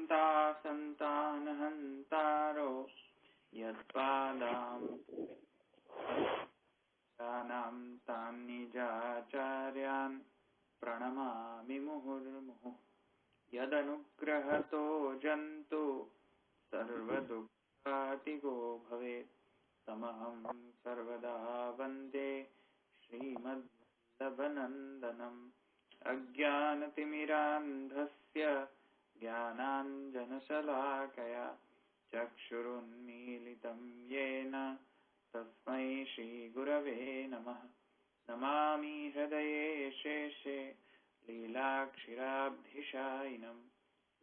हन्ता सन्तानहन्तारो यत्पादां तान्निजाचार्यान् प्रणमामि मुहुर्मुहुः। यदनुग्रहतो जन्तु सर्वदुःखातिगो भवेत् तमहं सर्वदा वन्दे श्रीमद्वल्लभनन्दनम्। अज्ञानतिमिरान्धस्य ज्ञानाञ्जनशलाकया चक्षुरुन्मीलितं येन तस्मै श्रीगुरवे नमः। नमामि हृदये शेषे लीलाक्षिराब्धिशायिनं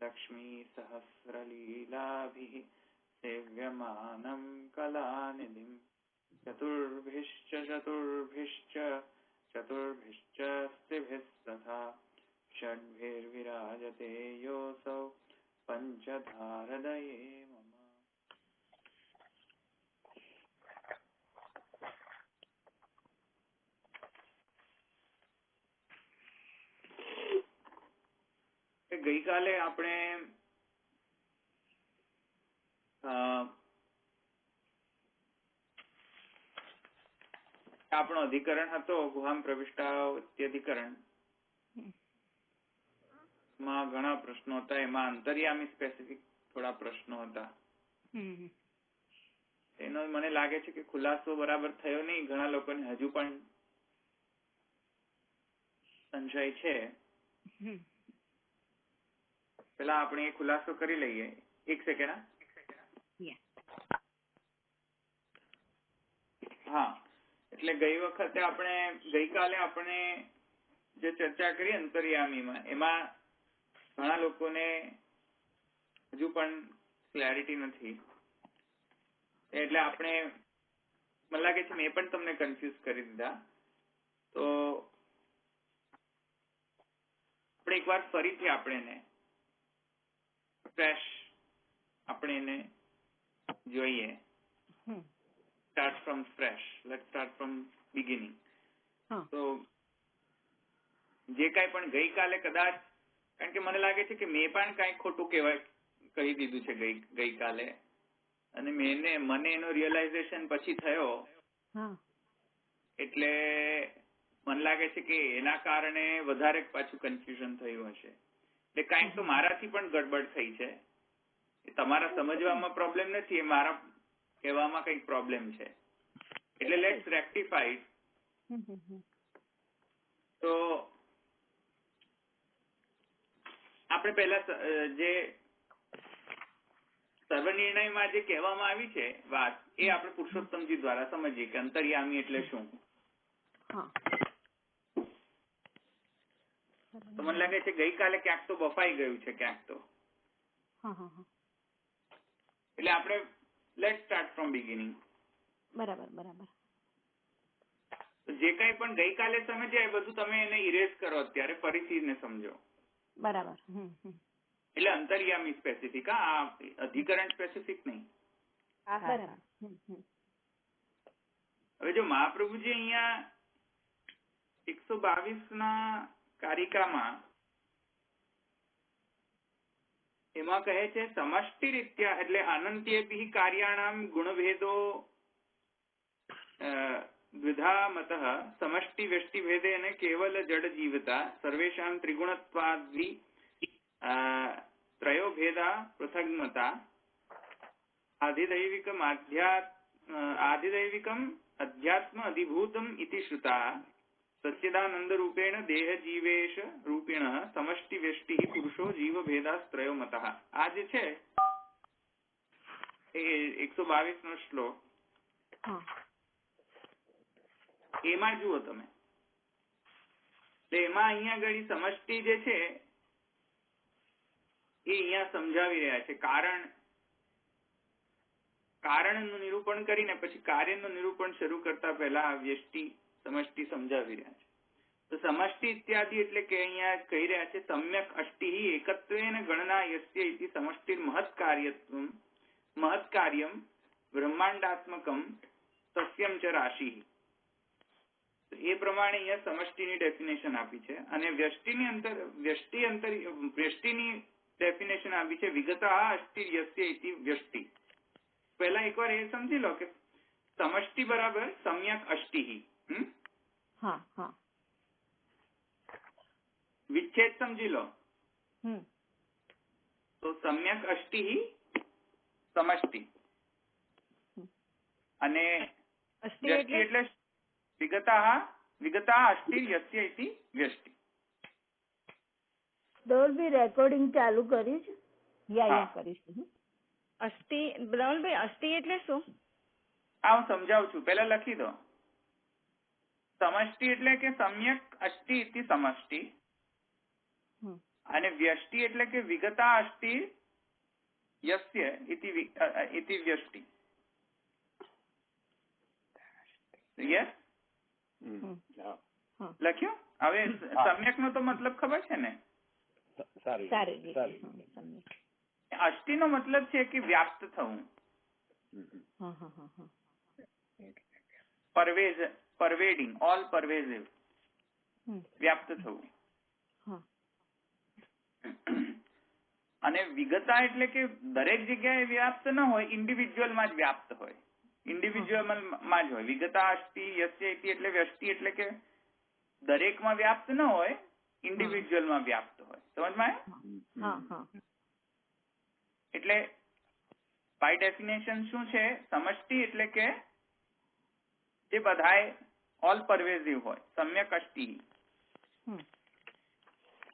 लक्ष्मीसहस्रलीलाभिः सेव्यमानं कलानिधिं। चतुर्भिश्च स्त्रिभिस्तथा षड्भिर्विराजते योऽसौ पञ्चधारदये मम। ગઈ કાલે આપણે આપણો અધિકરણ હતો ગુહામ પ્રવિષ્ટાધિકરણ માં ઘણા પ્રશ્નો હતા. એમાં અંતર્યામી સ્પેસિફિક થોડા પ્રશ્નો હતા. એનો મને લાગે છે કે ખુલાસો બરાબર થયો નહીં. ઘણા લોકોને હજુ પણ સંશય છે. પેલા આપણે એ ખુલાસો કરી લઈએ. એક સેકન્ડ. હા, એટલે ગઈકાલે આપણે જે ચર્ચા કરી અંતર્યામીમાં, એમાં ઘણા લોકોને હજુ પણ ક્લેરિટી નથી. એટલે આપણે મને લાગે છે મેં પણ તમને કન્ફ્યુઝ કરી દીધા. તો આપણે એકવાર ફરીથી આપણે ફ્રેશ આપણે એને જોઈએ. Start from fresh. Let's start from beginning. તો જે કાંઈ પણ ગઈકાલે કદાચ, કારણ કે મને લાગે છે કે મેં પણ કાંઈ ખોટું કહી દીધું છે ગઈકાલે, અને મને એનો રિયલાઇઝેશન પછી થયો. એટલે મને લાગે છે કે એના કારણે વધારે પાછું કન્ફ્યુઝન થયું હશે. એટલે કાંઈક તો મારાથી પણ ગડબડ થઈ છે. તમારા સમજવામાં પ્રોબ્લેમ નથી, એ મારા કહેવામાં કંઈક પ્રોબ્લેમ છે. એટલે લેટ્સ રેક્ટિફાઈ. તો આપણે પહેલા જે સર્વનિર્ણયમાં જે કહેવામાં આવી છે વાત, એ આપણે પુરુષોત્તમજી દ્વારા સમજીએ કે અંતર્યામી એટલે શું. તો મને લાગે છે ગઈકાલે ક્યાંક તો બફાઈ ગયું છે, ક્યાંક તો. એટલે આપણે લેટ્સ સ્ટાર્ટ ફ્રોમ બિગિનિંગ. બરાબર. જે કઈ પણ ગઈકાલે સમજ્યા એ બધું તમે એને ઇરેઝ કરો, અત્યારે ફરીથી એને સમજો. બરાબર. એટલે અંતર્યામી સ્પેસિફિક, આ અધિકરણ સ્પેસિફિક નહીં. બરાબર. હવે જો મહાપ્રભુજી અહીંયા 122 કારિકામાં એમાં કહે છે સમષ્ટિ રીત્યા, એટલે અનંત્યેભિ કાર્યાણામ ગુણભેદો દ્વિધા મતઃ સમષ્ટિ વ્યષ્ટિ ભેદેન કેવલ જડ જીવતા સર્વેષાં ત્રિગુણત્વાદ્વિ ત્રયો ભેદા પૃથગ્મતા આધિદૈવિકમ અધ્યાત્મ અધિભૂતમ ઇતિ શ્રુતા સચ્ચિદાનંદ રૂપેણ દેહ જીવેશ રૂપિણ સમષ્ટિ વ્યષ્ટિ પુરુષો જીવ ભેદાસ્ત્રયો મતઃ. આ જે છે એ 122 શ્લોક, એમાં જુઓ તમે. એમાં અહીંયા આગળ સમષ્ટિ જે છે એ અહીંયા સમજાવી રહ્યા છે. કારણનું નિરૂપણ કરીને પછી કાર્યનું નિરૂપણ શરૂ કરતા પહેલા વ્યષ્ટિ સમષ્ટિ સમજાવી રહ્યા છે. તો સમષ્ટિ ઇત્યાદિ એટલે કે અહીંયા કહી રહ્યા છે સમ્યક અષ્ટિ એકત્વેન ગણના યસ્ય ઇતિ સમષ્ટિ મહત્કાર્યમ બ્રહ્માંડાત્મકમ સસ્યમ ચ રાશિ. એ પ્રમાણે અહીંયા સમષ્ટિની ડેફિનેશન આપી છે. અને વ્યષ્ટિની ડેફિનેશન આપી છે વિગતઃ અષ્ટિ યસ્ય ઇતિ વ્યષ્ટિ. પહેલા એકવાર એ સમજી લો કે સમષ્ટિ બરાબર સમ્યક અષ્ટિ. હા હા. વિચ્છેદ સમજી લો હમ. તો સમ્યક અષ્ટિ સમષ્ટિ અને અષ્ટિ વ્યષ્ટિ એટલે વિગતઃ અષ્ટિ યસ્ય ઇતિ વ્યષ્ટિ. ધવલભાઈ રેકોર્ડિંગ ચાલુ કર્યું છે? યા કરીશું. અષ્ટિ ધવલભાઈ અષ્ટિ એટલે શું? હા હું સમજાવું છું, પેલા લખી દો. સમષ્ટિ એટલે કે સમ્યક અષ્ટિ ઇતિ સમષ્ટિ અને વ્યષ્ટિ એટલે કે વિગતઃ અષ્ટિ યસ્ય ઇતિ વ્યષ્ટિ. યસ લખ્યું? હવે સમ્યક નો તો મતલબ ખબર છે ને? અષ્ટિ નો મતલબ છે કે વ્યાપ્ત થવું, પરવેડિંગ, ઓલ પરવેઝિવ, વ્યાપ્ત થવું. અને વિગતા એટલે કે દરેક જગ્યાએ વ્યાપ્ત ન હોય, ઇન્ડિવિજ્યુઅલમાં જ વ્યાપ્ત હોય, ઇન્ડિવિજ્યુઅલમાં જ હોય. વિગતા અષ્ટિ યસ્ય ઇતિ એટલે વ્યષ્ટિ એટલે કે દરેકમાં વ્યાપ્ત ન હોય, ઇન્ડિવિજ્યુઅલમાં વ્યાપ્ત હોય. સમજમાં આવ્યું? એટલે બાય ડેફિનેશન શું છે? સમષ્ટિ એટલે કે જે બધાએ ઓલ પરવેઝિવ હોય, સમ્યક અષ્ટિ.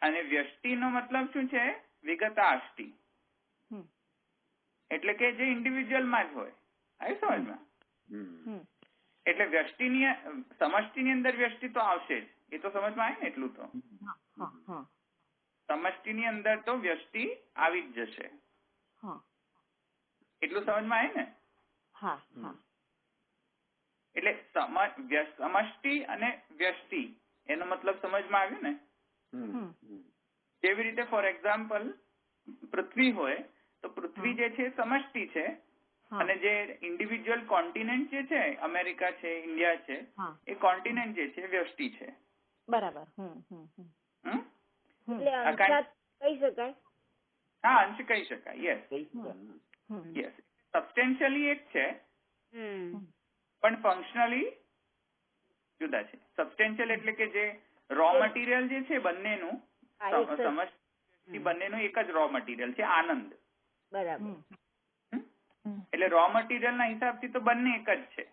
અને વ્યષ્ટિ નો મતલબ શું છે? વિગતા અષ્ટિ એટલે કે જે ઇન્ડિવિજ્યુઅલમાં જ હોય. આવી સમજમાં? એટલે વ્યષ્ટિની સમષ્ટિની અંદર વ્યષ્ટિ તો આવશે જ, એ તો સમજમાં આવે ને? એટલું તો સમષ્ટિની અંદર તો વ્યષ્ટિ આવી જ જશે, એટલું સમજમાં આવે ને? એટલે સમષ્ટિ અને વ્યષ્ટિ એનો મતલબ સમજમાં આવ્યો ને? જેવી રીતે ફોર એક્ઝામ્પલ પૃથ્વી હોય તો પૃથ્વી જે છે સમષ્ટિ છે અને જે ઇન્ડિવિજ્યુઅલ કોન્ટિનેન્ટ જે છે, અમેરિકા છે, ઇન્ડિયા છે, એ કોન્ટિનેન્ટ જે છે વ્યષ્ટિ છે. બરાબર. એટલે અંશ કહી શકાય? હા, અંશ કહી શકાય. યસ. સબસ્ટેન્શિયલી એક છે પણ ફંક્શનલી જુદા છે. સબસ્ટેન્શિયલ એટલે કે જે રો મટીરિયલ જે છે બંનેનું, સમષ્ટિ બંનેનું એક જ રો મટીરિયલ છે, આનંદ. બરાબર. એટલે રો મટીરિયલ ના હિસાબથી તો બંને એક જ છે.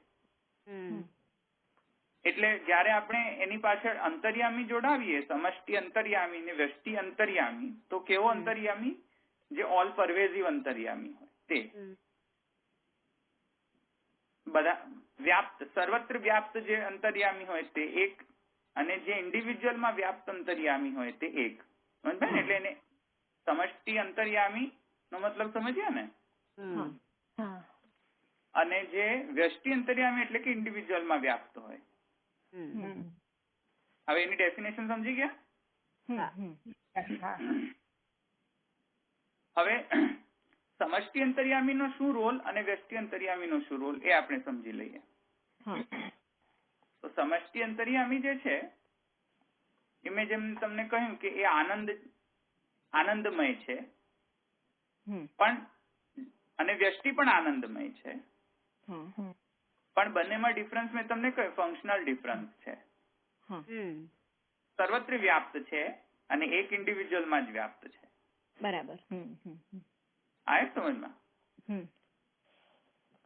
એટલે જયારે આપણે એની પાછળ અંતર્યામી જોડાવીએ, સમષ્ટિ અંતર્યામી ને વ્યષ્ટિ અંતર્યામી, તો કેવો અંતર્યામી? જે ઓલ પરવેઝિવ અંતર્યામી હોય તે. બધા વ્યાપ્ત, સર્વત્ર વ્યાપ્ત જે અંતર્યામી હોય તે એક, અને જે ઇન્ડિવિજ્યુઅલમાં વ્યાપ્ત અંતર્યામી હોય તે એક. સમજાય ને? એટલે એને સમષ્ટિ અંતર્યામી નો મતલબ સમજ્યા ને? અને જે વ્યષ્ટિ અંતર્યામી એટલે કે ઇન્ડિવિજ્યુઅલમાં વ્યાપ્ત હોય. હવે એની ડેફિનેશન સમજી ગયા? હવે સમષ્ટિ અંતર્યામી નો શું રોલ અને વ્યષ્ટિ અંતર્યામી નો શું રોલ એ આપણે સમજી લઈએ. તો સમષ્ટિ અંતર્યામી જે છે એ મેં જેમ તમને કહ્યું કે એ આનંદમય છે, પણ અને વ્યષ્ટિ પણ આનંદમય છે, પણ બંનેમાં ડિફરન્સ મેં તમને કહ્યું, ફંક્શનલ ડિફરન્સ છે. સર્વત્ર વ્યાપ્ત છે અને એક ઇન્ડિવિજ્યુઅલમાં જ વ્યાપ્ત છે. બરાબર. આવે સમજમાં?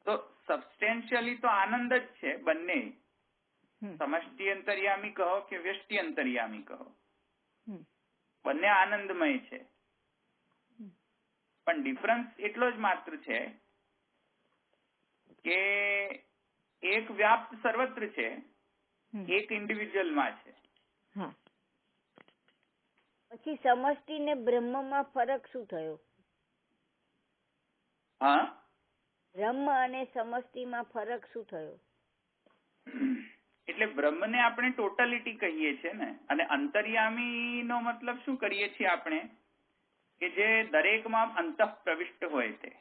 તો સબસ્ટેન્શિયલી તો આનંદ જ છે બંને, સમષ્ટિ અંતર્યામી કહો કે વ્યષ્ટિ અંતર્યામી કહો, બંને આનંદમય છે. પણ ડિફરન્સ એટલો જ માત્ર છે કે એક વ્યાપ્ત સર્વત્ર છે, એક ઇન્ડિવિજ્યુઅલમાં છે. પછી સમષ્ટિ ને બ્રહ્મમાં ફરક શું થયો? બ્રહ્મ અને સમષ્ટિમાં ફરક શું થયો? એટલે બ્રહ્મને આપણે ટોટલિટી કહીએ છીએ ને, અને અંતર્યામી નો મતલબ શું કરીએ છીએ આપણે? કે જે દરેકમાં અંતઃ પ્રવિષ્ટ હોય તે.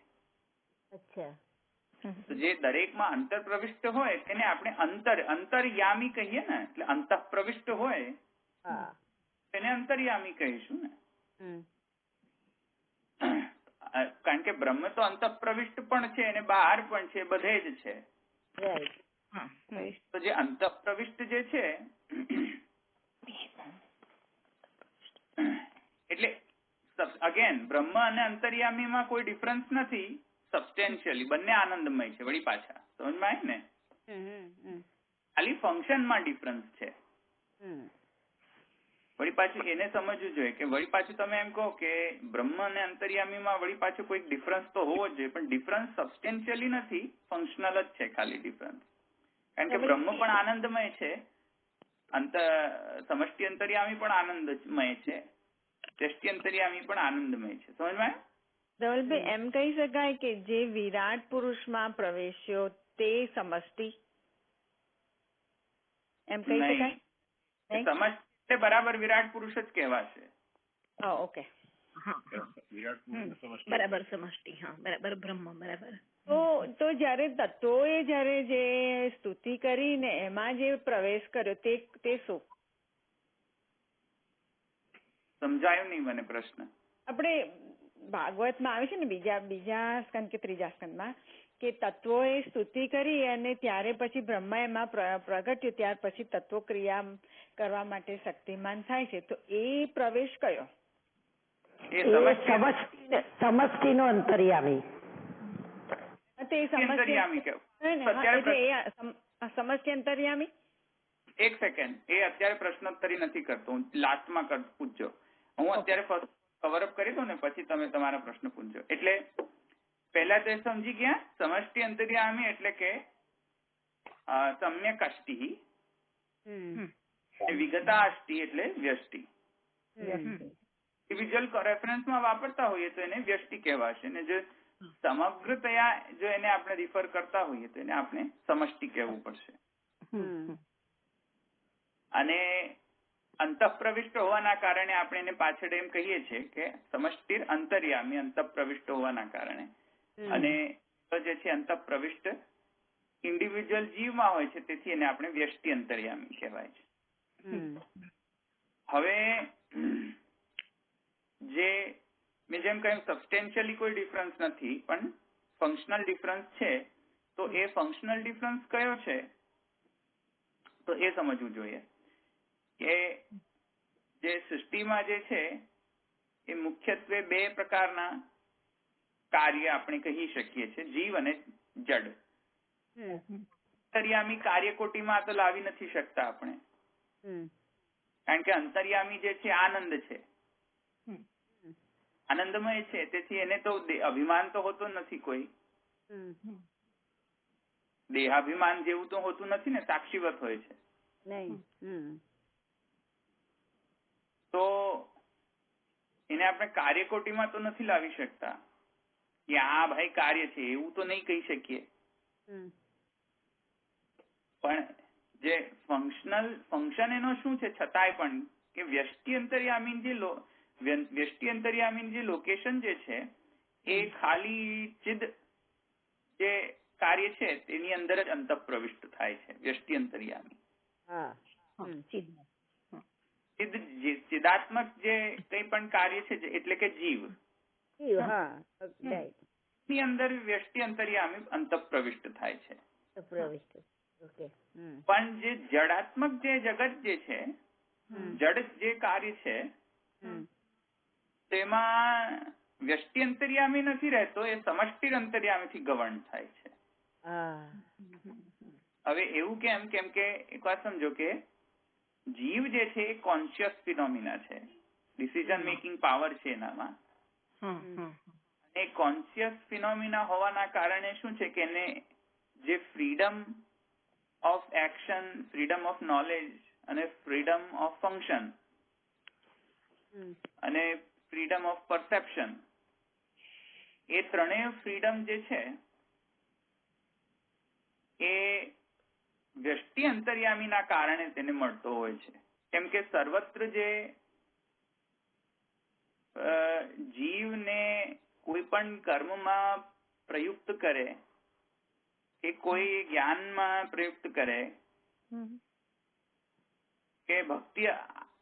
અચ્છા. જે દરેકમાં અંતર પ્રવિષ્ટ હોય તેને આપણે અંતર્યામી કહીએ ને. એટલે અંતઃ પ્રવિષ્ટ હોય તેને અંતર્યામી કહીશું ને. કારણ કે બ્રહ્મ તો અંતઃપ્રવિષ્ટ પણ છે અને બહાર પણ છે, બધે જ છે. રાઈટ. તો જે અંતઃપ્રવિષ્ટ જે છે એટલે અગેન બ્રહ્મ અને અંતર્યામીમાં કોઈ ડિફરન્સ નથી સબસ્ટેન્શિયલી, બંને આનંદમય છે. વળી પાછા સમજમાં આવે ને, ખાલી ફંક્શનમાં ડિફરન્સ છે. વળી પાછું એને સમજવું જોઈએ કે વળી પાછું તમે એમ કહો કે બ્રહ્મ અને અંતર્યામીમાં વળી પાછું કોઈ ડિફરન્સ તો હોવો જ જોઈએ, પણ ડિફરન્સ સબસ્ટેન્શિયલી નથી, ફંક્શનલ જ છે ખાલી ડિફરન્સ. કારણ કે બ્રહ્મ પણ આનંદમય છે, સમષ્ટિ અંતર્યામી પણ આનંદમય છે, દ્રષ્ટિ અંતર્યામી પણ આનંદમય છે. સમજમાં? ધવલભાઈ, એમ કહી શકાય કે જે વિરાટ પુરુષમાં પ્રવેશ્યો તે સમષ્ટિ, એમ કહી શકાય? સમષ્ટિ બરાબર વિરાટ પુરુષ જ કહેવાશે. ઓકે, બરાબર સમષ્ટિ, હા બરાબર બ્રહ્મ, બરાબર. તો જયારે જે સ્તુતિ કરીને એમાં જે પ્રવેશ કર્યો તે શું? સમજાયું નહીં મને પ્રશ્ન. આપણે ભાગવતમાં આવે છે ને બીજા સ્કંદ કે ત્રીજા સ્કંદમાં કે તત્વોએ સ્તુતિ કરી અને ત્યારે પછી બ્રહ્મા એમાં પ્રગટ્યું, ત્યાર પછી તત્વો ક્રિયા કરવા માટે શક્તિમાન થાય છે. તો એ પ્રવેશ કયો? સમષ્ટિનો અંતર્યામી. સમષ્ટિ અંતર્યામી. એક સેકન્ડ, એ અત્યારે પ્રશ્નોત્તરી નથી કરતો, હું લાસ્ટમાં પૂછજો. હું અત્યારે ફર્સ્ટ કવર અપ કરી દઉં ને પછી તમે તમારા પ્રશ્ન પૂછજો. એટલે પહેલા તો સમજી ગયા, સમષ્ટિ અંતર્યામી એટલે કે સમ્યક અષ્ટિ, વિગતા અષ્ટિ એટલે વ્યષ્ટિ. ઇન્ડિવિજ્યુઅલ રેફરન્સમાં વાપરતા હોઈએ તો એને વ્યષ્ટિ કહેવાશે, ને જો સમગ્રતયા જો એને આપણે રિફર કરતા હોઈએ તો એને આપણે સમષ્ટિ કહેવું પડશે. અને અંતઃપ્રવિષ્ટ હોવાના કારણે આપણે એને પાછળ એમ કહીએ છીએ કે સમષ્ટિ અંતર્યામી, અંતઃપ્રવિષ્ટ હોવાના કારણે. અને જે છે અંતઃપ્રવિષ્ટ ઇન્ડિવિજ્યુઅલ જીવમાં હોય છે, તેથી એને આપણે વ્યષ્ટિ અંતર્યામી કહેવાય છે. હવે જે મેં જેમ કહ્યું સબસ્ટેન્શિયલી કોઈ ડિફરન્સ નથી, પણ ફંક્શનલ ડિફરન્સ છે. તો એ ફંક્શનલ ડિફરન્સ કયો છે તો એ સમજવું જોઈએ કે જે સૃષ્ટિમાં જે છે એ મુખ્યત્વે બે પ્રકારના કાર્ય આપણે કહી શકીએ છીએ, જીવ અને જડ. અંતર્યામી કાર્યકોટીમાં તો લાવી નથી શકતા આપણે, કારણ કે અંતર્યામી જે છે આનંદ છે, આનંદમય છે, તેથી એને તો અભિમાન તો હોતો નથી કોઈ, દેહાભિમાન જેવું તો હોતું નથી ને, સાક્ષીવત હોય છે. તો એને આપણે કાર્યકોટીમાં તો નથી લાવી શકતા કે આ ભાઈ કાર્ય છે એવું તો નહીં કહી શકીએ. પણ જે ફંક્શન એનો શું છે છતાંય પણ કે વ્યષ્ટિ અંતર્યામીન જે લોકેશન જે છે એ ખાલી ચિદ જે કાર્ય છે તેની અંદર જ અંતઃપ્રવિષ્ટ થાય છે. વ્યષ્ટિ અંતર્યામી ચિદાત્મક જે કઈ પણ કાર્ય છે એટલે કે જીવ ની અંદર વ્યષ્ટિ અંતર્યામી અંતઃપ્રવિષ્ટ થાય છે. પણ જે જડાત્મક જે જગત જે છે, જડ જે કાર્ય છે તેમાં વ્યષ્ટિ અંતર્યામી નથી રહેતો, એ સમષ્ટિ અંતર્યામીથી ગવર્ન થાય છે. હવે એવું કેમ કે એક વાત સમજો કે જીવ જે છે એ કોન્શિયસ ફિનોમિના છે, ડિસિઝન મેકિંગ પાવર છે એનામાં. અને કોન્શિયસ ફિનોમિના હોવાના કારણે શું છે કે એને જે freedom of action, freedom of knowledge અને ફ્રીડમ ઓફ ફંક્શન અને ફ્રીડમ ઓફ પરસેપ્શન, એ ત્રણેય ફ્રીડમ જે છે એ વ્યષ્ટિ અંતર્યામીના કારણે તેને મળતો હોય છે. કેમ કે સર્વત્ર જે જીવને કોઈ પણ કર્મમાં પ્રયુક્ત કરે કે કોઈ જ્ઞાનમાં પ્રયુક્ત કરે કે ભક્તિ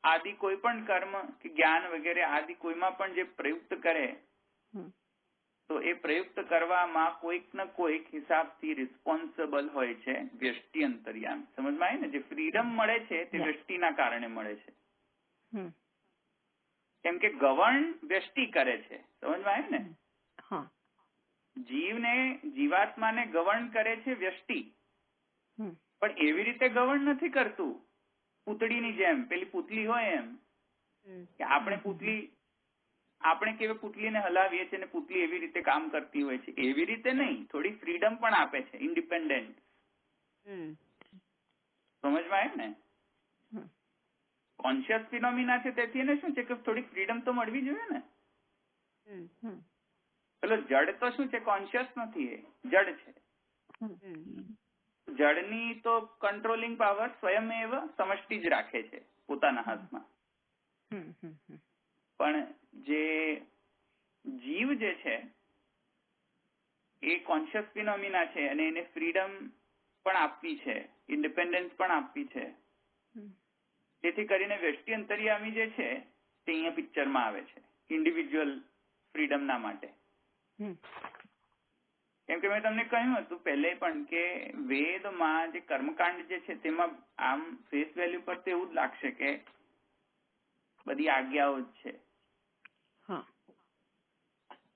આદિ કોઈ પણ કર્મ કે જ્ઞાન વગેરે આદિ કોઈમાં પણ જે પ્રયુક્ત કરે પ્રયુક્ત કરવામાં કોઈક ને કોઈક હિસાબથી રિસ્પોન્સિબલ હોય છે વ્યષ્ટિ અંતર્યામી. સમજમાં આવે ને? જે ફ્રીડમ મળે છે તે વ્યષ્ટિના કારણે મળે છે. કેમ કે ગવર્ન વ્યષ્ટિ કરે છે. સમજમાં આવે ને? જીવાત્માને ગવર્ન કરે છે વ્યષ્ટિ, પણ એવી રીતે ગવર્ન નથી કરતું પૂતળીની જેમ. પેલી પૂતલી હોય એમ કે આપણે કેવી પૂતલીને હલાવીએ છીએ ને પૂતલી એવી રીતે કામ કરતી હોય છે, એવી રીતે નહીં. થોડી ફ્રીડમ પણ આપે છે, ઇન્ડિપેન્ડન્ટ. સમજમાં આવે ને? કોન્શિયસ ફિનોમિના છે તેથી એને શું છે કે થોડી ફ્રીડમ તો મળવી જોઈએ ને. પેલો જડ તો શું છે? કોન્શિયસ નથી, એ જડ છે. જડની તો કંટ્રોલિંગ પાવર સ્વયં સમષ્ટિ જ રાખે છે પોતાના હાથમાં. પણ જે જીવ જે છે એ કોન્શિયસ ફિનોમિના છે અને એને ફ્રીડમ પણ આપવી છે, ઇન્ડિપેન્ડન્સ પણ આપવી છે. જેથી કરીને વ્યષ્ટિ અંતર્યામી જે છે તે અહીંયા પિક્ચરમાં આવે છે ઇન્ડિવિજ્યુઅલ ફ્રીડમના માટે. કેમ કે મેં તમને કહ્યું હતું પહેલે પણ કે વેદમાં જે કર્મકાંડ જે છે તેમાં આમ ફેસ વેલ્યુ પર તો એવું જ લાગશે કે બધી આજ્ઞાઓ જ છે,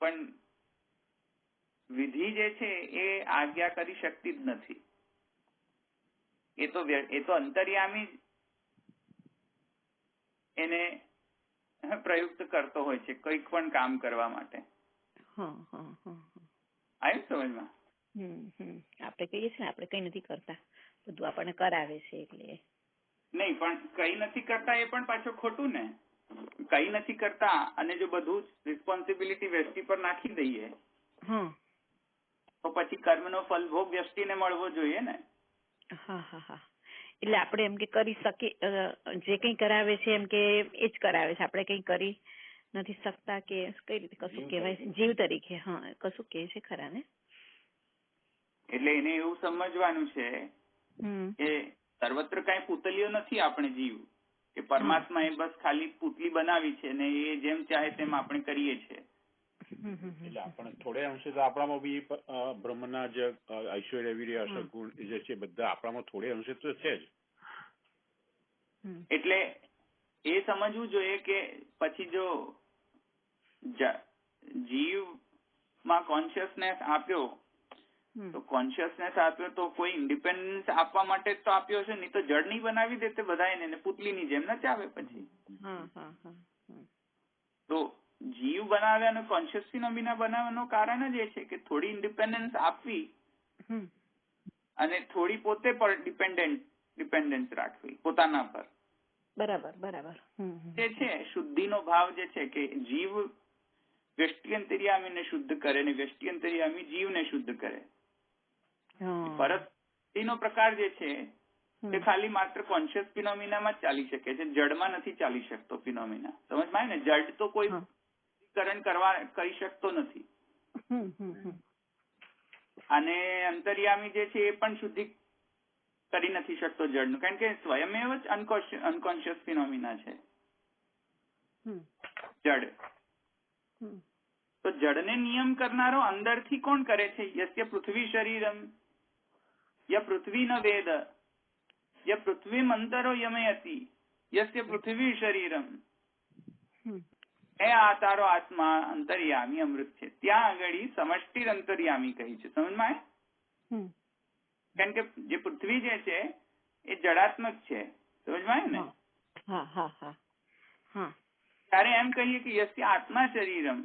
પણ વિધિ જે છે એ આજ્ઞા કરી શકતી જ નથી. એ તો અંતર્યામી એને પ્રયુક્ત કરતો હોય છે કંઈક પણ કામ કરવા માટે. આવ્યું સમજમાં? આપણે કહીએ છીએ આપણે કઈ નથી કરતા, બધું આપણને કરાવે છે. એટલે નહીં, પણ કઈ નથી કરતા એ પણ પાછું ખોટું ને. કઈ નથી કરતા અને જો બધું જ રિસ્પોન્સિબિલિટી વ્યક્તિ પર નાખી દઈએ તો પછી કર્મનો ફલ ભોગ વ્યક્તિને મળવો જોઈએ ને. એટલે આપણે એમ કે કરી શકીએ, જે કઈ કરાવે છે એમ કે એ જ કરાવે છે, આપણે કઈ કરી નથી શકતા કે કઈ રીતે કશું કહેવાય છે જીવ તરીકે. કશું કહે છે ખરા ને. એટલે એને એવું સમજવાનું છે કે સર્વત્ર કઈ પૂતલીઓ નથી આપણે જીવ, કે પરમાત્મા એ બસ ખાલી પૂતલી બનાવી છે ને એ જેમ ચાહે તેમ આપણે કરીએ છીએ. એટલે આપણે થોડે અંશે તો આપણામાં બી બ્રહ્મના જે ઐશ્વર્ય વીર્ય અસગુણ જે છે બધા આપણામાં થોડે અંશે તો છે જ. એટલે એ સમજવું જોઈએ કે પછી જો જીવમાં કોન્શિયસનેસ આપ્યો તો કોન્શિયસનેસ આપ્યો તો કોઈ ઇન્ડિપેન્ડન્સ આપવા માટે જ તો આપ્યો છે, નહીં તો જડ નહીં બનાવી દેતે બધાને પુતલીની જેમ નચાવે પછી. તો જીવ બનાવ્યાનો કોન્શિયસ ફિનોમિના બનાવવાનું કારણ જ એ છે કે થોડી ઇન્ડિપેન્ડન્સ આપવી અને થોડી પોતે પર ડિપેન્ડન્સ રાખવી પોતાના પર. બરાબર. જે છે શુદ્ધિનો ભાવ જે છે કે જીવ વ્યષ્ટિ અંતર્યામીને શુદ્ધ કરે ને વ્યષ્ટિ અંતર્યામી જીવને શુદ્ધ કરે. પરસ્તિનો પ્રકાર જે છે તે ખાલી માત્ર કોન્શિયસ ફિનોમિનામાં જ ચાલી શકે છે, જડમાં નથી ચાલી શકતો ફિનોમિના. સમજમાં આવે ને? જડ તો કોઈ કરી શકતો નથી અને અંતર્યામી જે છે એ પણ શુદ્ધિ કરી નથી શકતો જડનું, કારણ કે સ્વયં જ અનકોન્શિયસ ફિનોમિના છે જડ. તો જડને નિયમ કરનારો અંદરથી કોણ કરે છે? યસ્ય પૃથ્વી શરીરમ ય પૃથ્વી ન વેદ ય પૃથ્વીમ અંતરો યમયતિ યસ્ય પૃથ્વી શરીરમ. એ આ તારો આત્મા અંતર્યામી અમૃત છે. ત્યાં આગળ સમષ્ટિ અંતર્યામી કહી છે. સમજમાં આવે? કારણ કે જે પૃથ્વી જે છે એ જડાત્મક છે. સમજમાં આવે ને? ત્યારે એમ કહીએ કે યસ્ય આત્મા શરીરમ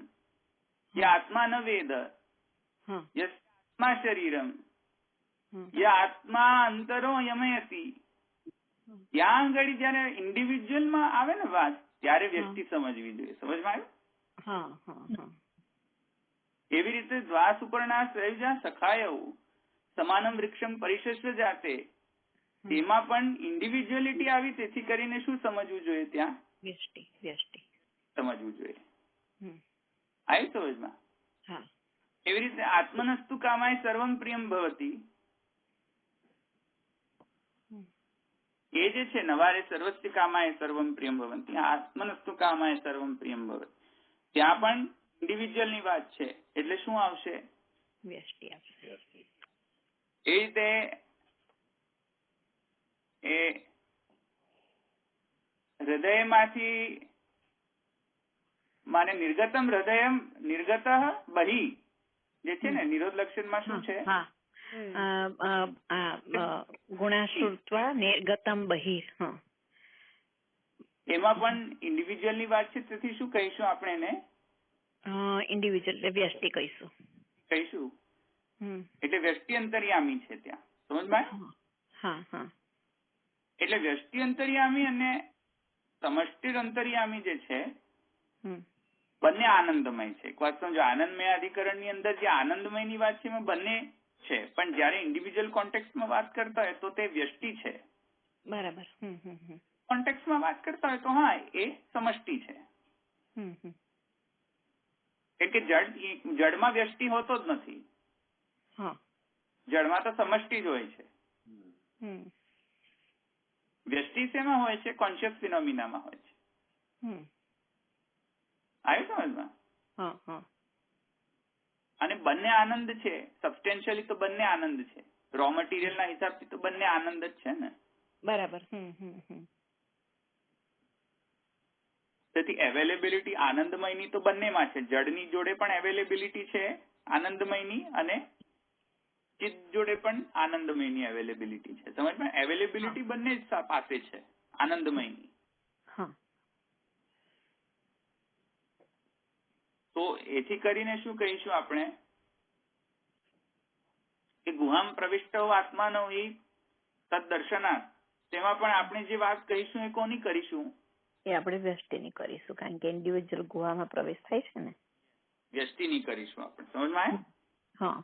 ય આત્મા ન વેદ યસ્ય આત્મા શરીરમ ય આત્મા અંતરો યમયતિ. ત્યાં આગળ જયારે ઇન્ડિવિજ્યુઅલમાં આવે ને વાત ત્યારે વ્યક્તિ સમજવી જોઈએ. સમજમાં આવ્યું? એવી રીતે દ્વા સુપર્ણા સયુજા સખાયવ સમાનમ વૃક્ષમ પરિશસ્ય જાતે, તેમાં પણ ઇન્ડિવિજ્યુઅલિટી આવી. તેથી કરીને શું સમજવું જોઈએ? ત્યાં વ્યષ્ટિ સમજવું જોઈએ. આવી સમજમાં? એવી રીતે આત્મનસ્તુ કામાય સર્વમ પ્રિયમ ભવતી. એ જે છે નવારે સર્વસ્ય કામાય સર્વમ પ્રિયમ ભવંતી, આત્મનસ્તુ કામાય સર્વમ પ્રિયમ ભવતી. ત્યાં પણ ઇન્ડિવિજ્યુઅલ ની વાત છે એટલે શું આવશે? વ્યષ્ટિ આવશે. એ રીતે એ હૃદયમાંથી માને નિર્ગતમ હૃદયમ નિર્ગત બહિ જે છે ને નિરોધ લક્ષણમાં શું છે? હા, ગુણાશ્રુત્વા નિર્ગતમ બહિર. હા, એમાં પણ ઇન્ડિવિજ્યુઅલ ની વાત છે, તેથી શું કહીશું આપણે એને? ઇન્ડિવિજ્યુઅલ વ્યષ્ટિ કહીશું. એટલે વ્યષ્ટિ અંતર્યામી છે ત્યાં, સમજમાં? હા હા. એટલે વ્યષ્ટિ અંતર્યામી અને સમષ્ટિ અંતર્યામી જે છે બંને આનંદમય છે. એક વાત સમજો, આનંદમય અધિકરણ ની અંદર જે આનંદમય ની વાત છે એમાં બંને છે, પણ જયારે ઇન્ડિવિજ્યુઅલ કોન્ટેક્સ્ટમાં વાત કરતા હોય તો તે વ્યષ્ટિ છે. બરાબર. કોન્ટેક્સ્ટમાં વાત કરતા હોય તો હા એ સમષ્ટિ છે. એટલે કે જડમાં વ્યષ્ટિ હોતો જ નથી. જડમાં તો સમષ્ટિ જ હોય છે. વ્યષ્ટિ શેમાં હોય છે? કોન્શિયસ ફિનોમિનામાં હોય છે. આવ્યું સમજમાં? અને બંને આનંદ છે. સબસ્ટેન્શિયલી તો બંને આનંદ છે. રો મટીરિયલ ના હિસાબથી તો બંને આનંદ જ છે ને. બરાબર. તેથી અવેલેબિલિટી આનંદમયની તો બંનેમાં છે. જડની જોડે પણ અવેલેબિલિટી છે આનંદમયની, અને ચિત્ત જોડે પણ આનંદમયની અવેલેબિલિટી છે. સમજમાં? અવેલેબિલિટી બંને જ પાસે છે આનંદમયની. તો એથી કરીને શું કહીશું આપણે કે ગુહામ પ્રવિષ્ટો આત્માનો હિ તદ્દર્શનાત, તેમાં પણ આપણે જે વાત કહીશું એ કોની કરીશું? એ આપણે વ્યષ્ટિની કરીશું, કારણ કે ઇન્ડિવિજ્યુઅલ ગુહામાં પ્રવેશ થાય છે ને. વ્યષ્ટિની કરીશું આપણે. સમજમાં? હા.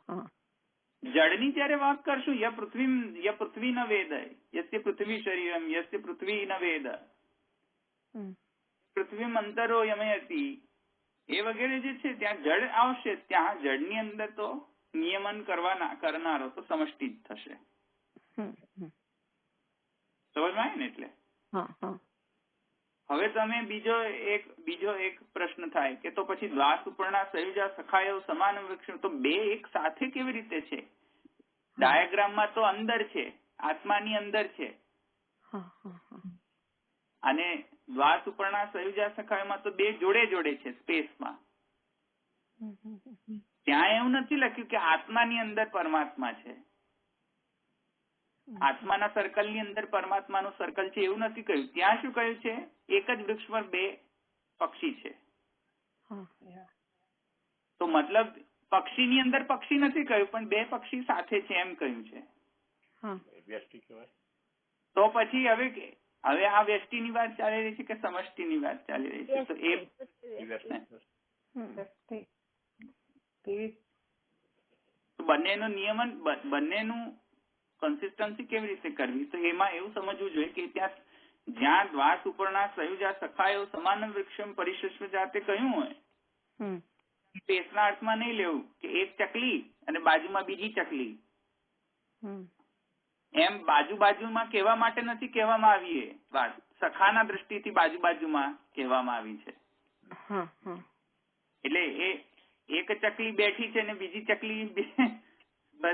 જડની જયારે વાત કરશું, ય પૃથ્વી ન વેદ, યસ્ય પૃથ્વી શરીરમ, યસ્ય પૃથ્વી ન વેદ, પૃથ્વી અંતરો યમયતિ, એ વગેરે જે છે ત્યાં જડ આવશે. ત્યાં જડની અંદર તો નિયમન કરનારો તો સમષ્ટિ જ થશે. સમજમાં ને? એટલે હવે તમે બીજો એક પ્રશ્ન થાય કે તો પછી દ્વાસ ઉપરના સંયુજા સખાયો સમાન વૃક્ષ, તો બે એક સાથે કેવી રીતે છે? ડાયાગ્રામમાં તો અંદર છે, આત્માની અંદર છે, અને દ્વાસ ઉપરના સંયુજા સખાયોમાં તો બે જોડે જોડે છે સ્પેસમાં. ત્યાં એવું નથી લખ્યું કે આત્માની અંદર પરમાત્મા છે, આત્માના સર્કલ ની અંદર પરમાત્માનું સર્કલ છે, એવું નથી કહ્યું. ત્યાં શું કહ્યું છે? એક જ વૃક્ષ પર બે પક્ષી છે. તો મતલબ પક્ષીની અંદર પક્ષી નથી કહ્યું, પણ બે પક્ષી સાથે છે એમ કહ્યું છે. તો પછી હવે આ વ્યષ્ટિની વાત ચાલી રહી છે કે સમષ્ટિની વાત ચાલી રહી છે? તો બંનેનું નિયમન, બંનેનું કન્સિસ્ટન્સી કેવી રીતે કરવી? તો એમાં એવું સમજવું જોઈએ કે ત્યાં જ્યાં દ્વાસ ઉપરના સંયુજા સખાયો સમાન વૃક્ષમ પરિશસ્વ જાતે કહ્યું હોય, સ્પેસના અર્થમાં નહીં લેવું કે એક ચકલી અને બાજુમાં બીજી ચકલી, એમ બાજુમાં કહેવા માટે નથી કહેવામાં આવી. એ વાત સખાના દ્રષ્ટિથી બાજુમાં કહેવામાં આવી છે. એટલે એ એક ચકલી બેઠી છે ને બીજી ચકલી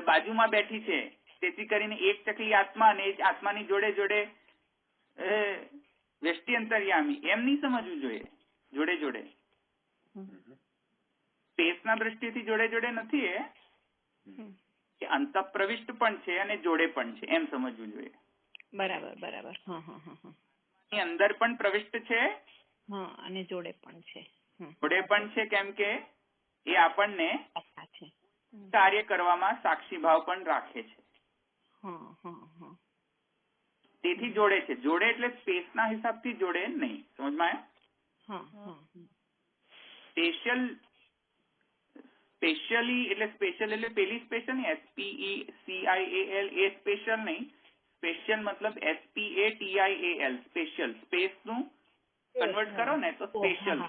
બાજુમાં બેઠી છે, તેથી કરીને એક ચકલી આત્મા અને આત્માની જોડે જોડે વ્યષ્ટિ અંતર્યામી એમ નહીં સમજવું જોઈએ. જોડે જોડે સ્પેસના દ્રષ્ટિથી જોડે જોડે નથી, એ કે અંત પ્રવિષ્ટ પણ છે અને જોડે પણ છે એમ સમજવું જોઈએ. બરાબર. અંદર પણ પ્રવિષ્ટ છે અને જોડે પણ છે. કેમ કે એ આપણને કાર્ય કરવામાં સાક્ષી ભાવ પણ રાખે છે. તેથી જોડે છે. જોડે એટલે સ્પેસના હિસાબથી જોડે નહીં. સમજમાં આવ્યું? સ્પેશિયલી એટલે સ્પેશિયલ એટલે પેલી સ્પેશિયલ નહીં, SPECIAL, એ સ્પેશિયલ નહીં. સ્પેશિયલ મતલબ SPATIAL, સ્પેશિયલ. સ્પેસ નું કન્વર્ટ કરો ને તો સ્પેશિયલ.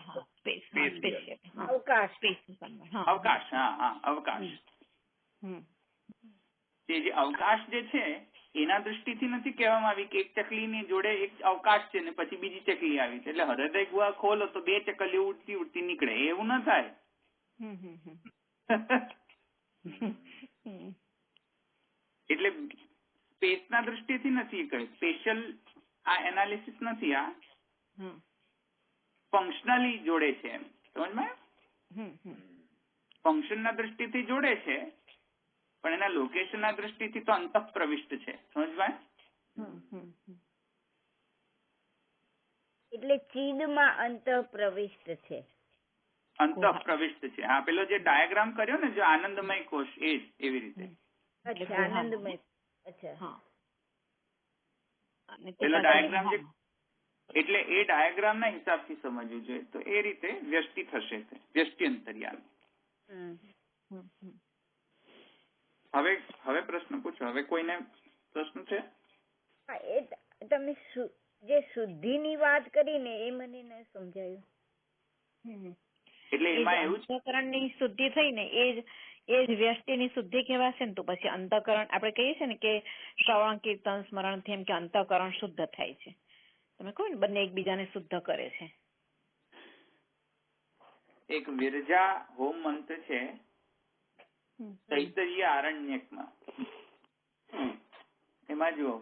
અવકાશ. તે જે અવકાશ જે છે એના દૃષ્ટિથી નથી કહેવામાં આવી કે એક ચકલીની જોડે એક અવકાશ છે ને પછી બીજી ચકલી આવી છે એટલે હૃદય ગુહા ખોલો તો બે ચકલીઓ ઉડતી નીકળે, એવું ન થાય. એટલે સ્પેસના દૃષ્ટિથી નથી કઈ સ્પેશિયલ આ એનાલિસિસ નથી, આ ફંક્શનલી જોડે છે એમ સમજમાં, ફંક્શનના દૃષ્ટિથી જોડે છે પણ એના લોકેશનના દૃષ્ટિથી તો અંતઃપ્રવિષ્ટ છે સમજમાં. એટલે ચિદમાં અંતઃપ્રવિષ્ટ છે. અંતઃપ્રવિષ્ટ છે. હા, પેલો જે ડાયાગ્રામ કર્યો ને જો આનંદમય કોષ એ જ એવી રીતે. અચ્છા, આનંદમય. અચ્છા, પેલો ડાયાગ્રામ જે એટલે એ ડાયાગ્રામ ના હિસાબથી સમજવું જોઈએ તો એ રીતે વ્યષ્ટિ થશે, વ્યષ્ટિ અંતર્યામી. હવે પ્રશ્ન પૂછો. હવે કોઈને પ્રશ્ન છે? હા, એ તમે જે શુદ્ધિની વાત કરી ને એ મને ન સમજાયું. એટલે એમાં એવું છે અંતઃકરણની શુદ્ધિ થઈ ને એ જ વ્યષ્ટિની શુદ્ધિ કહેવાશે ને. તો પછી અંતઃકરણ આપણે કહીએ છીએ ને કે શ્રવણ કીર્તન સ્મરણ થી એમ કે અંતઃકરણ શુદ્ધ થાય છે. તમે કહો ને બંને એકબીજાને શુદ્ધ કરે છે. એક વિરજા હોમ મંત્ર છે તૈત્તરીય આરણ્યકમાં. એમાં જુઓ,